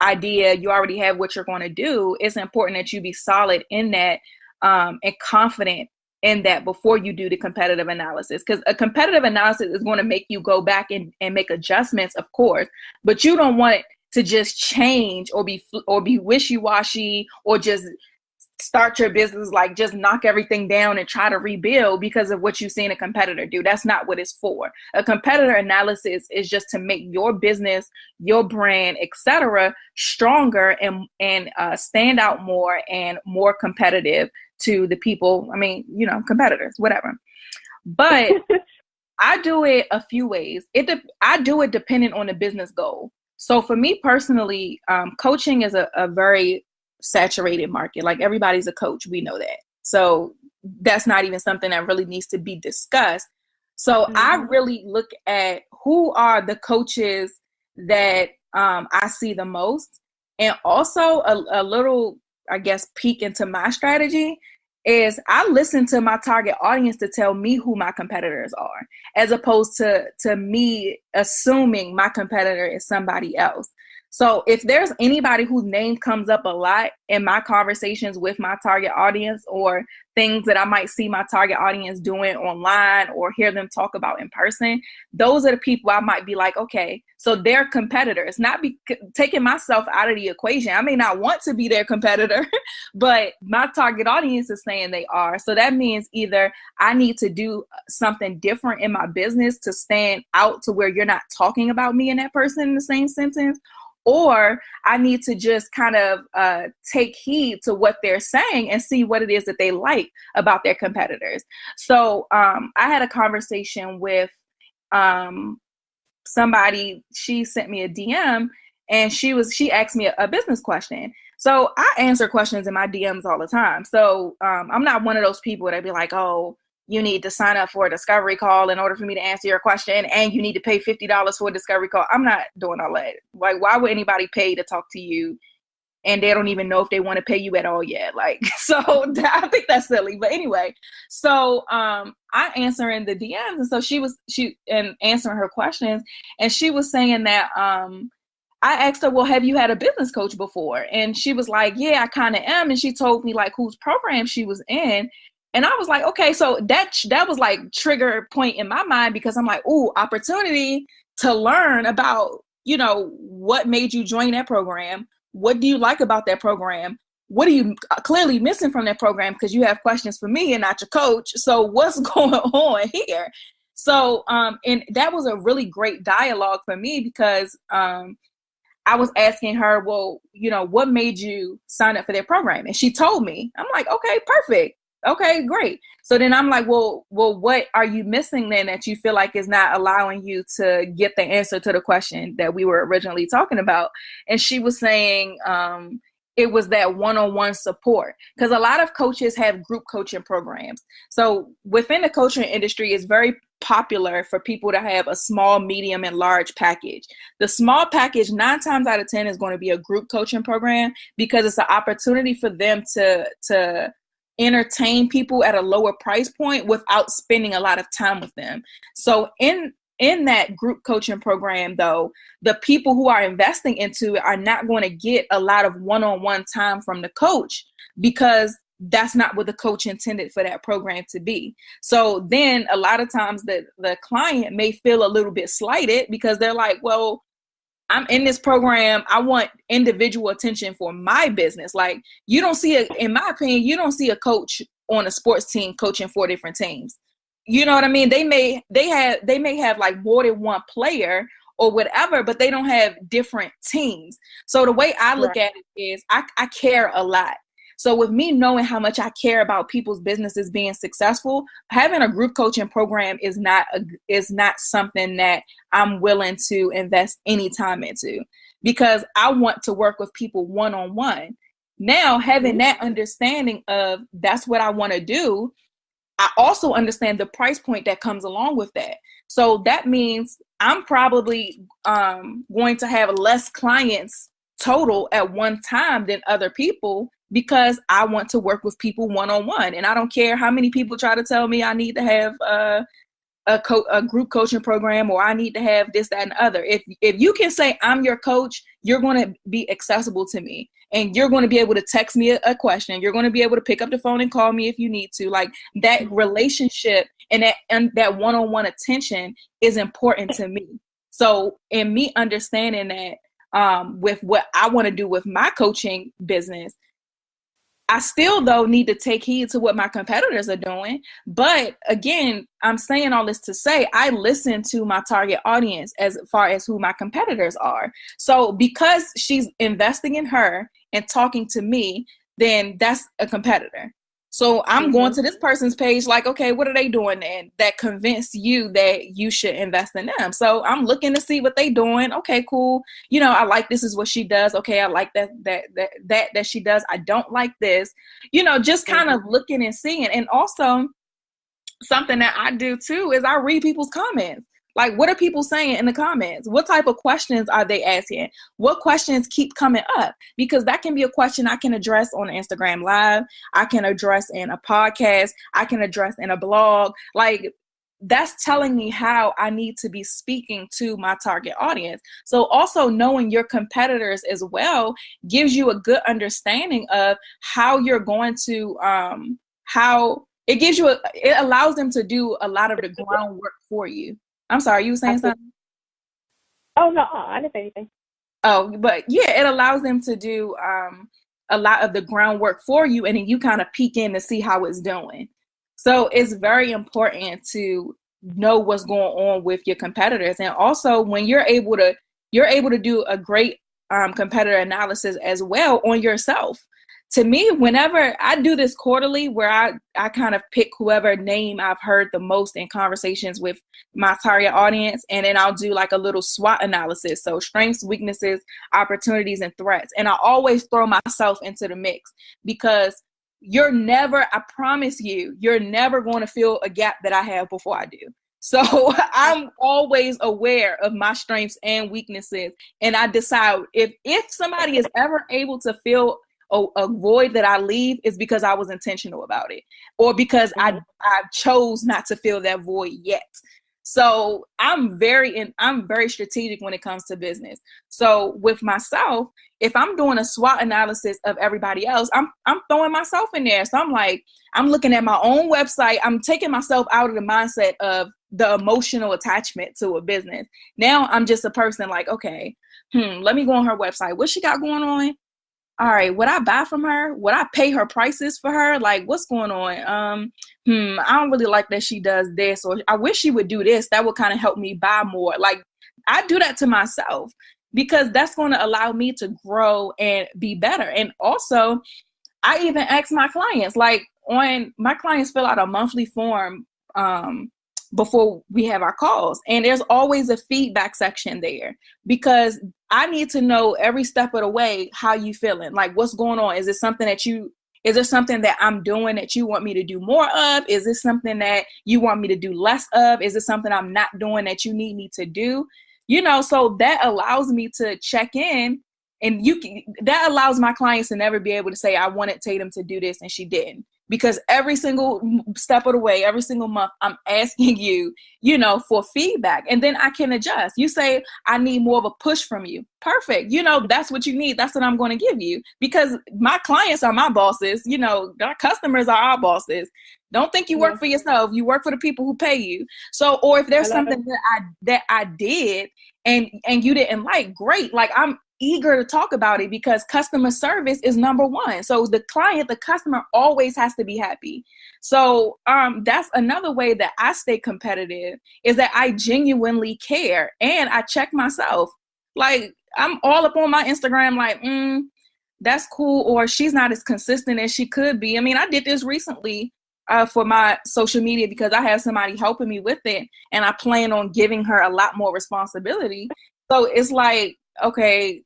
idea, you already have what you're going to do, it's important that you be solid in that and confident in that before you do the competitive analysis. Because a competitive analysis is going to make you go back and make adjustments, of course, but you don't want it to just change or be wishy-washy, or just start your business like just knock everything down and try to rebuild because of what you've seen a competitor do. That's not what it's for. A competitor analysis is just to make your business, your brand, etc., stronger and stand out more and more competitive to the people. I mean, competitors, whatever. But I do it a few ways. I do it depending on the business goal. So for me personally, coaching is a very saturated market. Like, everybody's a coach. We know that. So that's not even something that really needs to be discussed. So I really look at who are the coaches that I see the most. And also a little, I guess, peek into my strategy is I listen to my target audience to tell me who my competitors are, as opposed to me assuming my competitor is somebody else. So if there's anybody whose name comes up a lot in my conversations with my target audience, or things that I might see my target audience doing online or hear them talk about in person, those are the people I might be like, okay, so they're competitors. Not taking myself out of the equation. I may not want to be their competitor, but my target audience is saying they are. So that means either I need to do something different in my business to stand out to where you're not talking about me and that person in the same sentence, or I need to just kind of take heed to what they're saying and see what it is that they like about their competitors. So I had a conversation with somebody. She sent me a DM, and she asked me a business question. So I answer questions in my DMs all the time. So I'm not one of those people that be like, oh, you need to sign up for a discovery call in order for me to answer your question, and you need to pay $50 for a discovery call. I'm not doing all that. Like, why would anybody pay to talk to you and they don't even know if they want to pay you at all yet? Like, so I think that's silly. But anyway, so I answer in the DMs, and so she answering her questions, and she was saying that I asked her, well, have you had a business coach before? And she was like, yeah, I kind of am. And she told me like whose program she was in. And I was like, okay, so that was like trigger point in my mind, because I'm like, ooh, opportunity to learn about, what made you join that program? What do you like about that program? What are you clearly missing from that program? Because you have questions for me and not your coach. So what's going on here? So, and that was a really great dialogue for me, because I was asking her, well, what made you sign up for their program? And she told me. I'm like, okay, perfect. Okay, great. So then I'm like, well, what are you missing then that you feel like is not allowing you to get the answer to the question that we were originally talking about? And she was saying it was that one-on-one support, because a lot of coaches have group coaching programs. So within the coaching industry, it's very popular for people to have a small, medium, and large package. The small package, 9 times out of 10, is going to be a group coaching program, because it's an opportunity for them to entertain people at a lower price point without spending a lot of time with them. So in that group coaching program, though, the people who are investing into it are not going to get a lot of one-on-one time from the coach, because that's not what the coach intended for that program to be. So then a lot of times the client may feel a little bit slighted, because they're like, well, I'm in this program. I want individual attention for my business. Like, in my opinion, you don't see a coach on a sports team coaching 4 different teams. You know what I mean? They may have like more than one player, or whatever, but they don't have different teams. So the way I look at it is I care a lot. So with me knowing how much I care about people's businesses being successful, having a group coaching program is not something that I'm willing to invest any time into, because I want to work with people one-on-one. Now, having that understanding of that's what I want to do, I also understand the price point that comes along with that. So that means I'm probably going to have less clients total at one time than other people, because I want to work with people one-on-one. And I don't care how many people try to tell me I need to have a group coaching program, or I need to have this, that, and the other. If you can say I'm your coach, you're going to be accessible to me, and you're going to be able to text me a question. You're going to be able to pick up the phone and call me if you need to. Like, that relationship and that one-on-one attention is important to me. So in me understanding that with what I want to do with my coaching business, I still, though, need to take heed to what my competitors are doing. But again, I'm saying all this to say I listen to my target audience as far as who my competitors are. So because she's investing in her and talking to me, then that's a competitor. So I'm going to this person's page like, okay, what are they doing and that convinced you that you should invest in them? So I'm looking to see what they doing. Okay, cool. You know, I like this is what she does. Okay, I like that she does. I don't like this. You know, just kind of looking and seeing. And also something that I do too is I read people's comments. Like, what are people saying in the comments? What type of questions are they asking? What questions keep coming up? Because that can be a question I can address on Instagram Live. I can address in a podcast. I can address in a blog. Like, that's telling me how I need to be speaking to my target audience. So also knowing your competitors as well gives you a good understanding of how you're going to, it allows them to do a lot of the groundwork for you. I'm sorry, you were saying something? Oh, no, I didn't say anything. Oh, but yeah, it allows them to do a lot of the groundwork for you, and then you kind of peek in to see how it's doing. So it's very important to know what's going on with your competitors. And also when you're able to do a great competitor analysis as well on yourself. To me, whenever I do this quarterly, where I kind of pick whoever name I've heard the most in conversations with my target audience, and then I'll do like a little SWOT analysis. So strengths, weaknesses, opportunities, and threats. And I always throw myself into the mix, because I promise you're never going to fill a gap that I have before I do. So I'm always aware of my strengths and weaknesses. And I decide if somebody is ever able to fill a void that I leave, is because I was intentional about it, or because I chose not to fill that void yet. So I'm very strategic when it comes to business. So with myself, if I'm doing a SWOT analysis of everybody else, I'm throwing myself in there. So I'm like, I'm looking at my own website. I'm taking myself out of the mindset of the emotional attachment to a business. Now I'm just a person like, okay, let me go on her website. What she got going on? All right, would I buy from her? Would I pay her prices for her? Like, what's going on? I don't really like that she does this, or I wish she would do this. That would kind of help me buy more. Like, I do that to myself, because that's going to allow me to grow and be better. And also, I even ask my clients, like, my clients fill out a monthly form before we have our calls. And there's always a feedback section there, because I need to know every step of the way how you feeling. Like, what's going on? Is there something that I'm doing that you want me to do more of? Is this something that you want me to do less of? Is it something I'm not doing that you need me to do? You know, so that allows me to check in, and that allows my clients to never be able to say, I wanted Tatum to do this and she didn't. Because every single step of the way, every single month, I'm asking you, for feedback. And then I can adjust. You say, I need more of a push from you. Perfect. That's what you need. That's what I'm going to give you. Because my clients are my bosses. Our customers are our bosses. Don't think you work for yourself. You work for the people who pay you. So, or if there's something that I did and you didn't like, great. Like, eager to talk about it because customer service is number one. So the client, the customer always has to be happy. So that's another way that I stay competitive, is that I genuinely care and I check myself. Like, I'm all up on my Instagram like, that's cool, or she's not as consistent as she could be. I mean, I did this recently for my social media because I have somebody helping me with it, and I plan on giving her a lot more responsibility. So it's like, okay,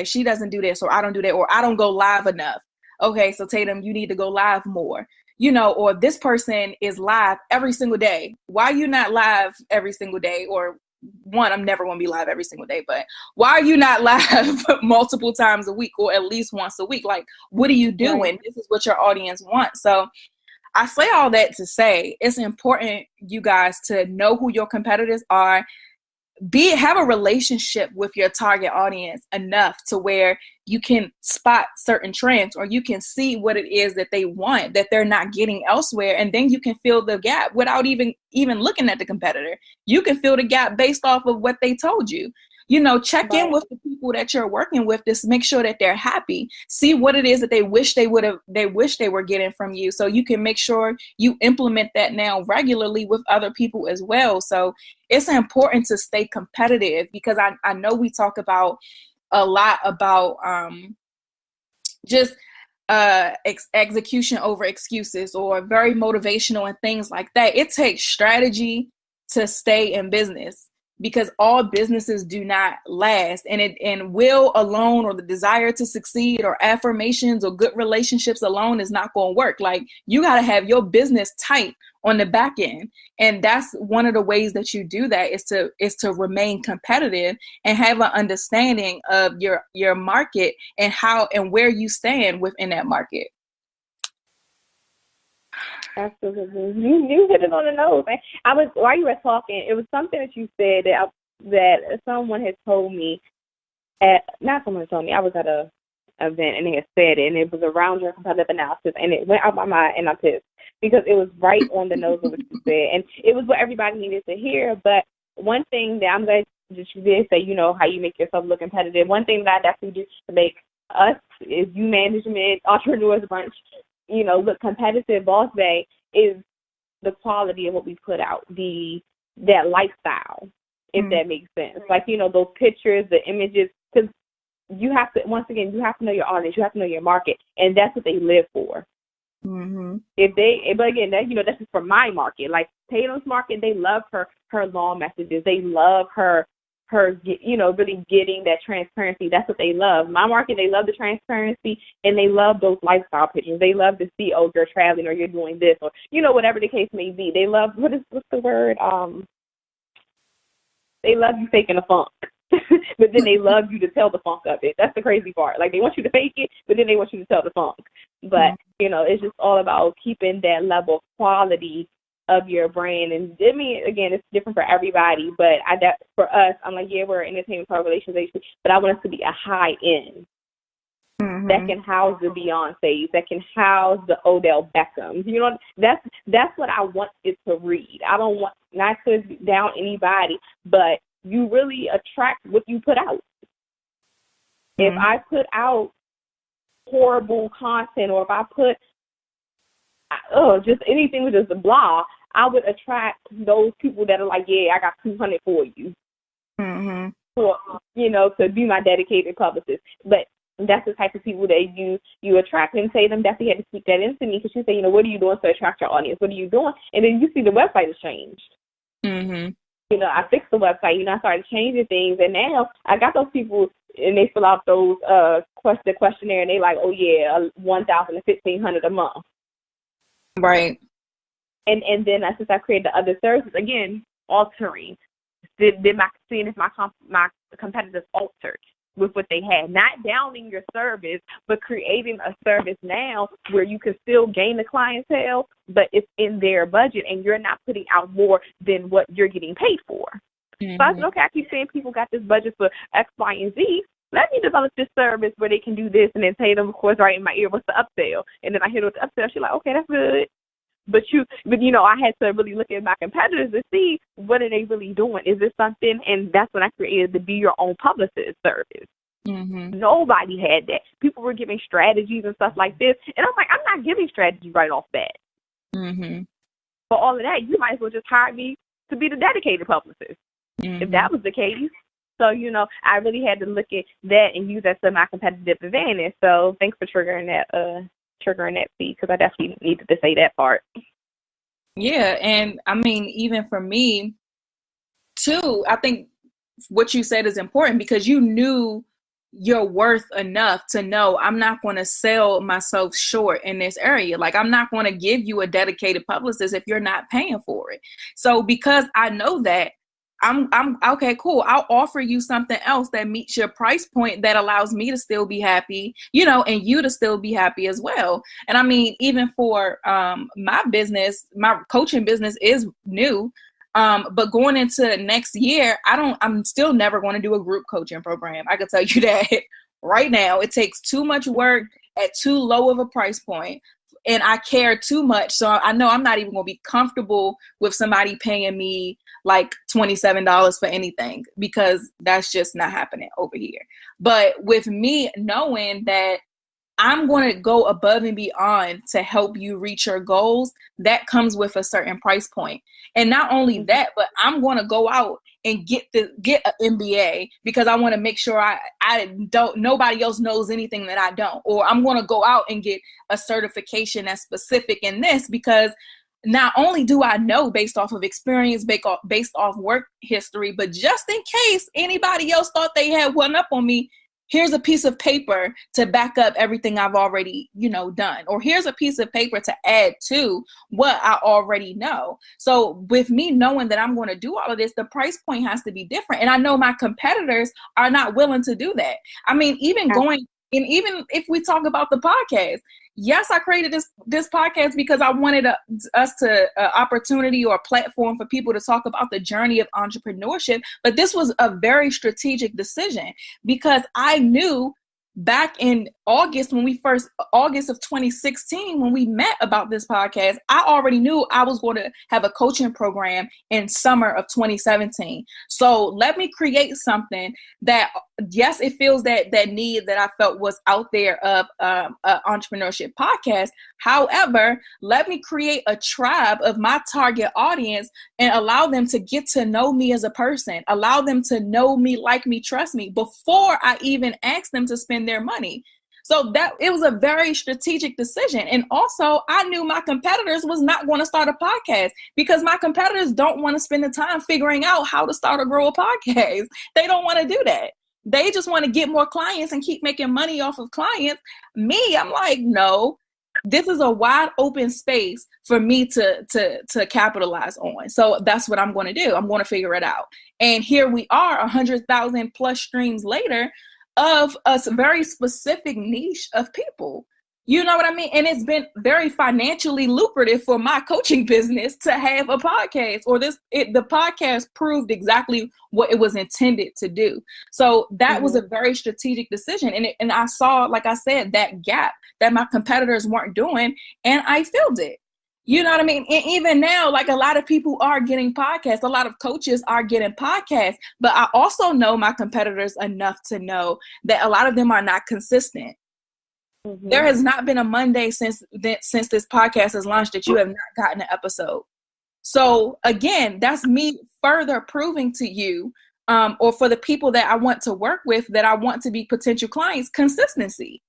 she doesn't do this, or I don't do that, or I don't go live enough. Okay, so Tatum, you need to go live more, or this person is live every single day. Why are you not live every single day? Or one, I'm never going to be live every single day, but why are you not live multiple times a week, or at least once a week? Like, what are you doing? Right. This is what your audience wants. So I say all that to say it's important, you guys, to know who your competitors are. Have a relationship with your target audience enough to where you can spot certain trends, or you can see what it is that they want that they're not getting elsewhere, and then you can fill the gap without even looking at the competitor. You can fill the gap based off of what they told you. Check in with the people that you're working with, just make sure that they're happy. See what it is that they wish they were getting from you, so you can make sure you implement that now regularly with other people as well. So it's important to stay competitive, because I know we talk about a lot about just execution over excuses, or very motivational and things like that. It takes strategy to stay in business, because all businesses do not last, and will alone, or the desire to succeed, or affirmations, or good relationships alone is not going to work. Like, you got to have your business tight on the back end. And that's one of the ways that you do that, is to remain competitive and have an understanding of your market and how and where you stand within that market. Absolutely. You hit it on the nose. While you were talking, it was something that you said that someone had told me not someone told me, I was at a event and they had said it, and it was around your competitive analysis, and it went out my mind, and I'm pissed because it was right on the nose of what you said, and it was what everybody needed to hear. But one thing that I'm glad that you did say, how you make yourself look competitive. One thing that I definitely do to make us, is you management, entrepreneurs bunch, look competitive, Boss Bay, is the quality of what we put out, that lifestyle, if that makes sense. Like, those pictures, the images, because you have to know your audience, you have to know your market, and that's what they live for. Mm-hmm. But again, that's just for my market. Like Tatum's market, they love her long messages. They love her, really getting that transparency. That's what they love. My market, they love the transparency, and they love those lifestyle pictures. They love to see, you're traveling, or you're doing this, or, whatever the case may be. They love, what's the word? They love you faking a funk, but then they love you to tell the funk of it. That's the crazy part. Like, they want you to fake it, but then they want you to tell the funk. But, it's just all about keeping that level of quality of your brand. And I mean, again, it's different for everybody, but for us, I'm like, we're an entertainment public relations agency, but I want us to be a high end that can house the Beyoncés, that can house the Odell Beckhams. That's what I want it to read. I don't want, not to down anybody, but you really attract what you put out. If I put out horrible content, or if I put just anything with just a blah, I would attract those people that are like, I got 200 for you. For, to be my dedicated publicist. But that's the type of people that you attract. And Tatum definitely had to speak that into me, because she said, what are you doing to attract your audience? What are you doing? And then you see the website has changed. I fixed the website. I started changing things, and now I got those people, and they fill out those the questionnaire, and they like, $1,000 to $1,500 a month. Right. And then since I created the other services, again, altering. Seeing if my competitors altered with what they had, not downing your service, but creating a service now where you can still gain the clientele, but it's in their budget, and you're not putting out more than what you're getting paid for. So I said, okay, I keep saying people got this budget for X, Y, and Z. Let me develop this service where they can do this, and then Tatum, of course, right in my ear, what's the upsell? And then I hit with the upsell. She's like, okay, that's good. But I had to really look at my competitors to see what are they really doing. Is this something? And that's when I created the Be Your Own Publicist service. Nobody had that. People were giving strategies and stuff like this. And I'm like, I'm not giving strategy right off bat. For all of that, you might as well just hire me to be the dedicated publicist, if that was the case. So, I really had to look at that and use that to my competitive advantage. So thanks for triggering that seed, because I definitely needed to say that part. Yeah. And I mean, even for me too, I think what you said is important, because you knew your worth enough to know I'm not going to sell myself short in this area. Like, I'm not going to give you a dedicated publicist if you're not paying for it. So because I know that, I'm okay, cool. I'll offer you something else that meets your price point that allows me to still be happy, and you to still be happy as well. And I mean, even for my business, my coaching business is new. But going into next year, I'm still never going to do a group coaching program. I can tell you that right now. It takes too much work at too low of a price point. And I care too much. So I know I'm not even going to be comfortable with somebody paying me like $27 for anything, because that's just not happening over here. But with me knowing that I'm going to go above and beyond to help you reach your goals, that comes with a certain price point. And not only that, but I'm going to go out and get an MBA, because I want to make sure nobody else knows anything that I don't. Or I'm going to go out and get a certification that's specific in this, because not only do I know based off of experience, based off work history, but just in case anybody else thought they had one up on me, here's a piece of paper to back up everything I've already, done. Or here's a piece of paper to add to what I already know. So with me knowing that I'm going to do all of this, the price point has to be different. And I know my competitors are not willing to do that. I mean, even if we talk about the podcast, yes, I created this podcast because I wanted us to opportunity or a platform for people to talk about the journey of entrepreneurship. But this was a very strategic decision, because I knew back in August of 2016, when we met about this podcast, I already knew I was going to have a coaching program in summer of 2017. So let me create something that, yes, it feels that need that I felt was out there of an entrepreneurship podcast. However, let me create a tribe of my target audience and allow them to get to know me as a person, allow them to know me, like me, trust me, before I even ask them to spend their money. So that it was a very strategic decision. And also, I knew my competitors was not going to start a podcast, because my competitors don't want to spend the time figuring out how to start or grow a podcast. They don't want to do that. They just want to get more clients and keep making money off of clients. Me, I'm like, no, this is a wide open space for me to capitalize on. So that's what I'm going to do. I'm going to figure it out. And here we are, 100,000 plus streams later, of a very specific niche of people. You know what I mean? And it's been very financially lucrative for my coaching business to have a podcast, or the podcast proved exactly what it was intended to do. So that was a very strategic decision. And I saw, like I said, that gap that my competitors weren't doing, and I filled it. You know what I mean? And even now, like, a lot of people are getting podcasts. A lot of coaches are getting podcasts. But I also know my competitors enough to know that a lot of them are not consistent. There has not been a Monday since this podcast has launched that you have not gotten an episode. So again, that's me further proving to you, or for the people that I want to work with, that I want to be potential clients, consistency.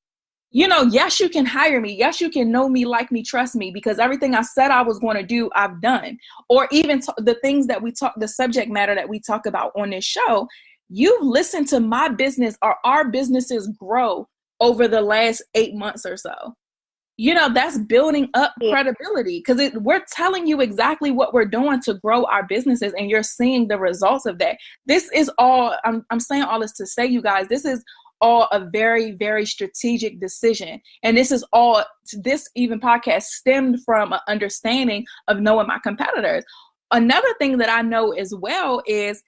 Yes, you can hire me. Yes, you can know me, like me, trust me, because everything I said I was going to do, I've done. Or even the things that we talk, the subject matter that we talk about on this show, you've listened to my business or our businesses grow over the last 8 months or so. That's building up credibility, because we're telling you exactly what we're doing to grow our businesses, and you're seeing the results of that. This is all, I'm saying all this to say, you guys, this is all a very, very strategic decision. And this even podcast stemmed from an understanding of knowing my competitors. Another thing that I know as well is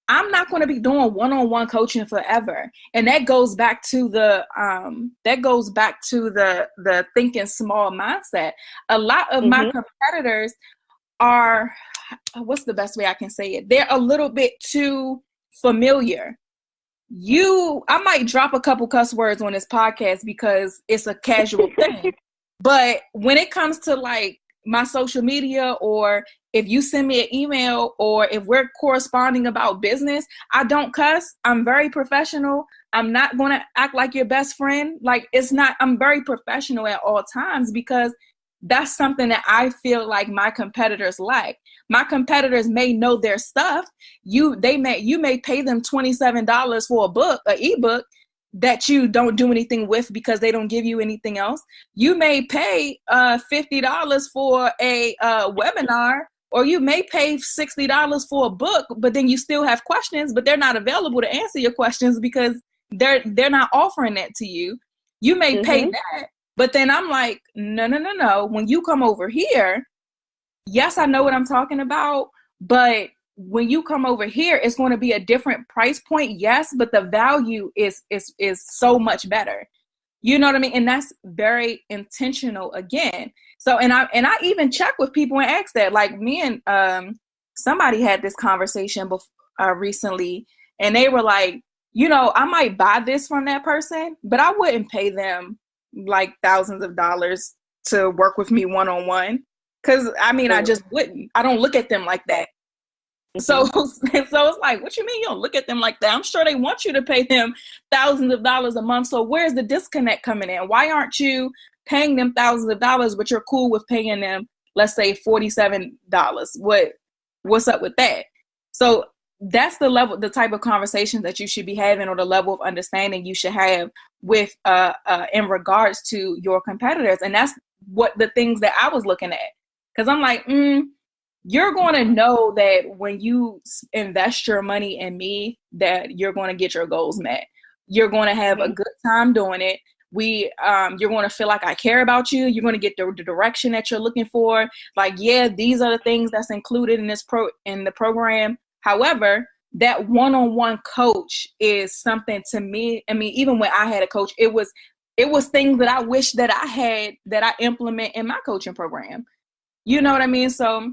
I'm not going to be doing one-on-one coaching forever. And that goes back to the thinking small mindset. A lot of my competitors are, what's the best way I can say it? They're a little bit too familiar. I might drop a couple cuss words on this podcast because it's a casual thing. But when it comes to like my social media, or if you send me an email, or if we're corresponding about business, I don't cuss. I'm very professional. I'm not going to act like your best friend. Like, I'm very professional at all times, because that's something that I feel like my competitors lack. My competitors may know their stuff. You may pay them $27 for a book, an ebook that you don't do anything with because they don't give you anything else. You may pay $50 for a webinar, or you may pay $60 for a book, but then you still have questions, but they're not available to answer your questions because they're not offering that to you. You may pay that, but then I'm like, no. When you come over here, yes, I know what I'm talking about, but when you come over here, it's going to be a different price point. Yes, but the value is so much better. You know what I mean? And that's very intentional again. So, and I even check with people and ask that. Like, me and somebody had this conversation recently, and they were like, you know, I might buy this from that person, but I wouldn't pay them like thousands of dollars to work with me one-on-one. Cause I mean, I just wouldn't. I don't look at them like that. So it's like, what you mean you don't look at them like that? I'm sure they want you to pay them thousands of dollars a month. So where's the disconnect coming in? Why aren't you paying them thousands of dollars, but you're cool with paying them, let's say $47? What's up with that? So that's the type of conversations that you should be having, or the level of understanding you should have with in regards to your competitors. And that's what the things that I was looking at. Cause I'm like, you're going to know that when you invest your money in me, that you're going to get your goals met. You're going to have a good time doing it. You're going to feel like I care about you. You're going to get the direction that you're looking for. Like, yeah, these are the things that's included in the program. However, that one-on-one coach is something to me. I mean, even when I had a coach, it was things that I wish that I had, that I implement in my coaching program. You know what I mean? So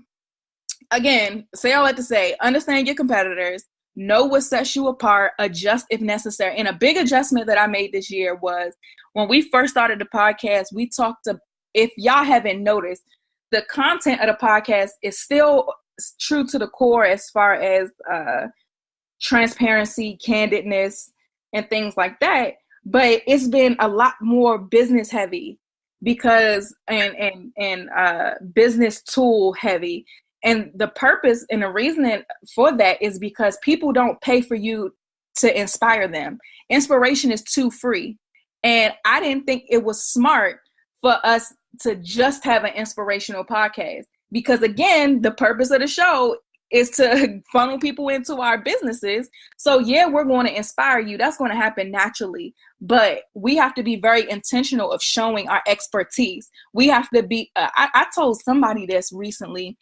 again, say all that to say, understand your competitors, know what sets you apart, adjust if necessary. And a big adjustment that I made this year was when we first started the podcast, we talked to, if y'all haven't noticed, the content of the podcast is still true to the core as far as transparency, candidness, and things like that. But it's been a lot more business heavy because and business tool heavy. And the purpose and the reasoning for that is because people don't pay for you to inspire them. Inspiration is too free. And I didn't think it was smart for us to just have an inspirational podcast. Because again, the purpose of the show is to funnel people into our businesses. So yeah, we're going to inspire you. That's going to happen naturally. But we have to be very intentional of showing our expertise. We have to be, I told somebody this recently.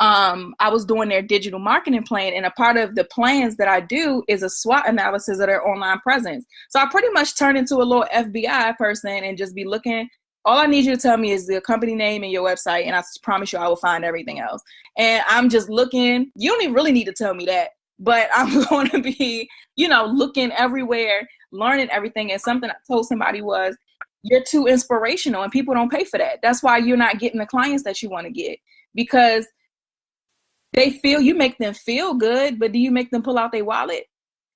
I was doing their digital marketing plan, and a part of the plans that I do is a SWOT analysis of their online presence. So I pretty much turn into a little FBI person and just be looking. All I need you to tell me is the company name and your website, and I promise you I will find everything else. And I'm just looking. You don't even really need to tell me that, but I'm going to be, looking everywhere, learning everything. And something I told somebody was, you're too inspirational, and people don't pay for that. That's why you're not getting the clients that you want to get, because you make them feel good, but do you make them pull out their wallet?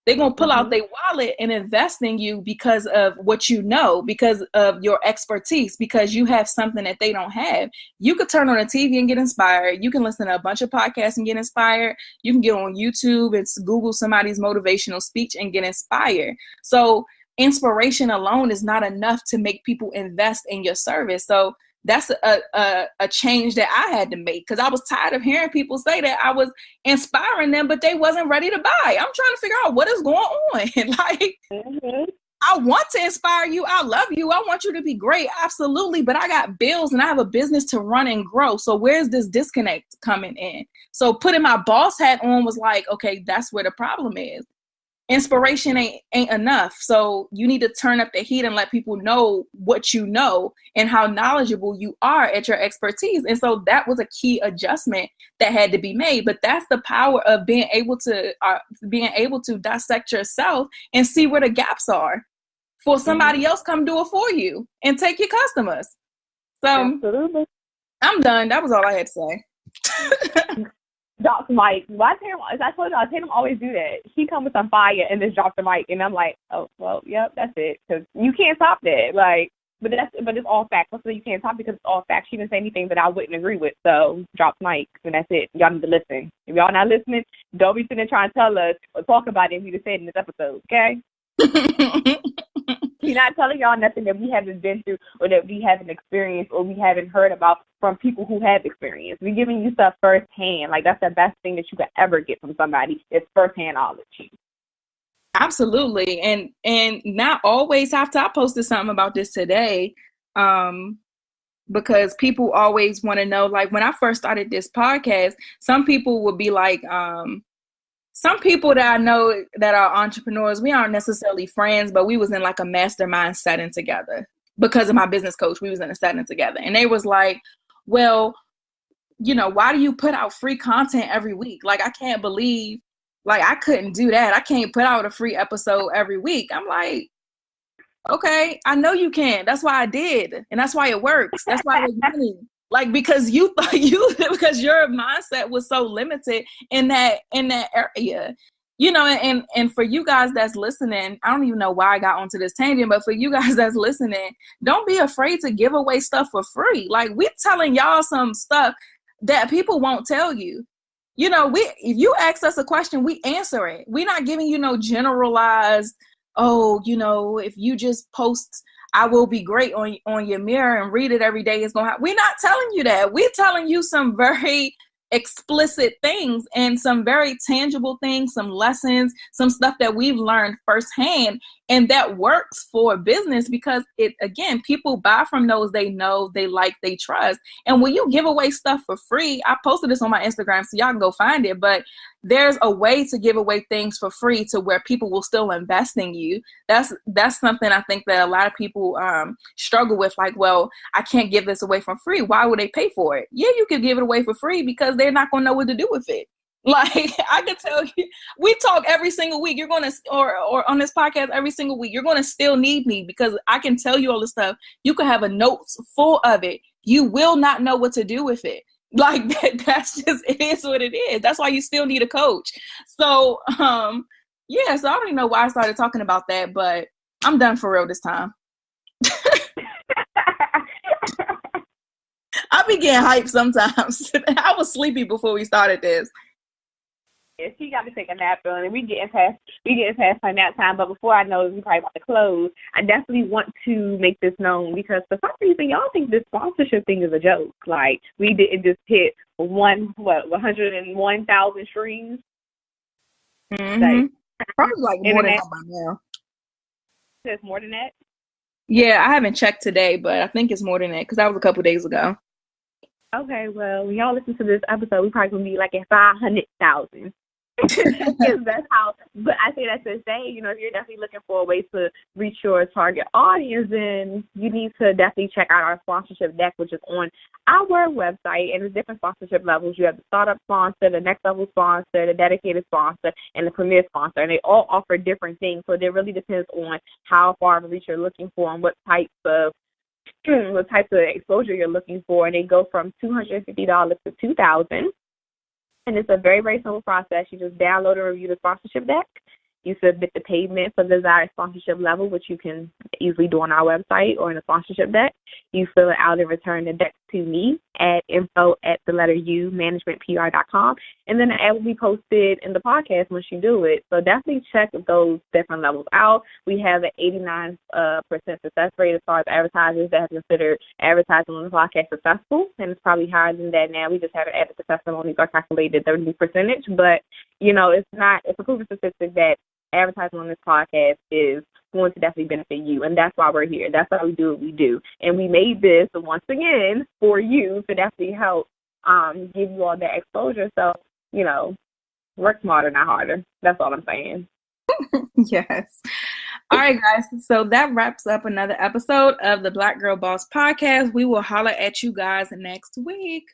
They're going to pull out their wallet and invest in you because of what you know, because of your expertise, because you have something that they don't have. You could turn on a TV and get inspired. You can listen to a bunch of podcasts and get inspired. You can get on YouTube and Google somebody's motivational speech and get inspired. So inspiration alone is not enough to make people invest in your service. So that's a change that I had to make, because I was tired of hearing people say that I was inspiring them, but they wasn't ready to buy. I'm trying to figure out what is going on. Like, I want to inspire you. I love you. I want you to be great. Absolutely. But I got bills and I have a business to run and grow. So where's this disconnect coming in? So putting my boss hat on was like, okay, that's where the problem is. inspiration ain't enough. So you need to turn up the heat and let people know what you know and how knowledgeable you are at your expertise. And so that was a key adjustment that had to be made. But that's the power of being able to dissect yourself and see where the gaps are for somebody else come do it for you and take your customers. So absolutely. I'm done. That was all I had to say. Drop the mic. Why Tatum? As I told y'all, Tatum always do that. She come with some fire and just drop the mic, and I'm like, oh well, yep, that's it. Because you can't top that. Like, but it's all facts. So you can't top because it's all facts. She didn't say anything that I wouldn't agree with. So drop the mic, and that's it. Y'all need to listen. If y'all not listening, don't be sitting there trying to tell us or talk about it if you just said in this episode. Okay. We're not telling y'all nothing that we haven't been through or that we haven't experienced or we haven't heard about from people who have experienced. We're giving you stuff firsthand. Like, that's the best thing that you could ever get from somebody is firsthand knowledge. Absolutely. And not always have to. I posted something about this today because people always want to know, like when I first started this podcast, some people would be like, some people that I know that are entrepreneurs, we aren't necessarily friends, but we was in like a mastermind setting together because of my business coach. We was in a setting together and they was like, well, you know, why do you put out free content every week? Like, I can't believe, like, I couldn't do that. I can't put out a free episode every week. I'm like, okay, I know you can. That's why I did. And that's why it works. That's why it's money. Like, because because your mindset was so limited in that area, you know, and for you guys that's listening, I don't even know why I got onto this tangent, but for you guys that's listening, don't be afraid to give away stuff for free. Like, we're telling y'all some stuff that people won't tell you. You know, if you ask us a question, we answer it. We're not giving you no generalized, oh, you know, if you just post I will be great on your mirror and read it every day, it's gonna happen. We're not telling you that. We're telling you some very explicit things and some very tangible things, some lessons, some stuff that we've learned firsthand, and that works for business because again, people buy from those they know, they like, they trust. And when you give away stuff for free, I posted this on my Instagram so y'all can go find it, but there's a way to give away things for free to where people will still invest in you. That's something I think that a lot of people struggle with. Like, well, I can't give this away for free. Why would they pay for it? Yeah, you could give it away for free because they're not going to know what to do with it. Like, I can tell you, we talk every single week. You're going to, or on this podcast every single week, you're going to still need me because I can tell you all this stuff. You could have a notes full of it. You will not know what to do with it. Like, that's just, it is what it is. That's why you still need a coach. So, yeah, so I don't even know why I started talking about that, but I'm done for real this time. I be getting hyped sometimes. I was sleepy before we started this. Yeah, she got to take a nap, and we getting past her nap time. But before I know we probably about to close, I definitely want to make this known because for some reason y'all think this sponsorship thing is a joke. Like, we didn't just hit 101,000 streams. Mm-hmm. Like, probably like more than that by now. There's more than that. Yeah, I haven't checked today, but I think it's more than that because that was a couple days ago. Okay, well, when y'all listen to this episode, we probably gonna be like at 500,000. That's how. But I say that to say, you know, if you're definitely looking for a way to reach your target audience, then you need to definitely check out our sponsorship deck, which is on our website. And there's different sponsorship levels. You have the startup sponsor, the next level sponsor, the dedicated sponsor, and the premier sponsor. And they all offer different things. So it really depends on how far of a reach you're looking for and what types of exposure you're looking for. And they go from $250 to $2,000. And it's a very, very simple process. You just download and review the sponsorship deck. You submit the payment for the desired sponsorship level, which you can easily do on our website or in the sponsorship deck. You fill it out and return the deck to me at info@managementpr.com. And then the ad will be posted in the podcast once you do it. So definitely check those different levels out. We have an 89% success rate as far as advertisers that have considered advertising on the podcast successful. And it's probably higher than that now. We just haven't added the testimonies or calculated the percentage. But, you know, it's a proven statistic that advertising on this podcast is going to definitely benefit you, and that's why we're here. That's why we do what we do, and we made this once again for you to definitely help give you all that exposure. So, you know, work smarter, not harder. That's all I'm saying. Yes. All right, guys. So that wraps up another episode of the Black Girl Boss Podcast. We will holler at you guys next week.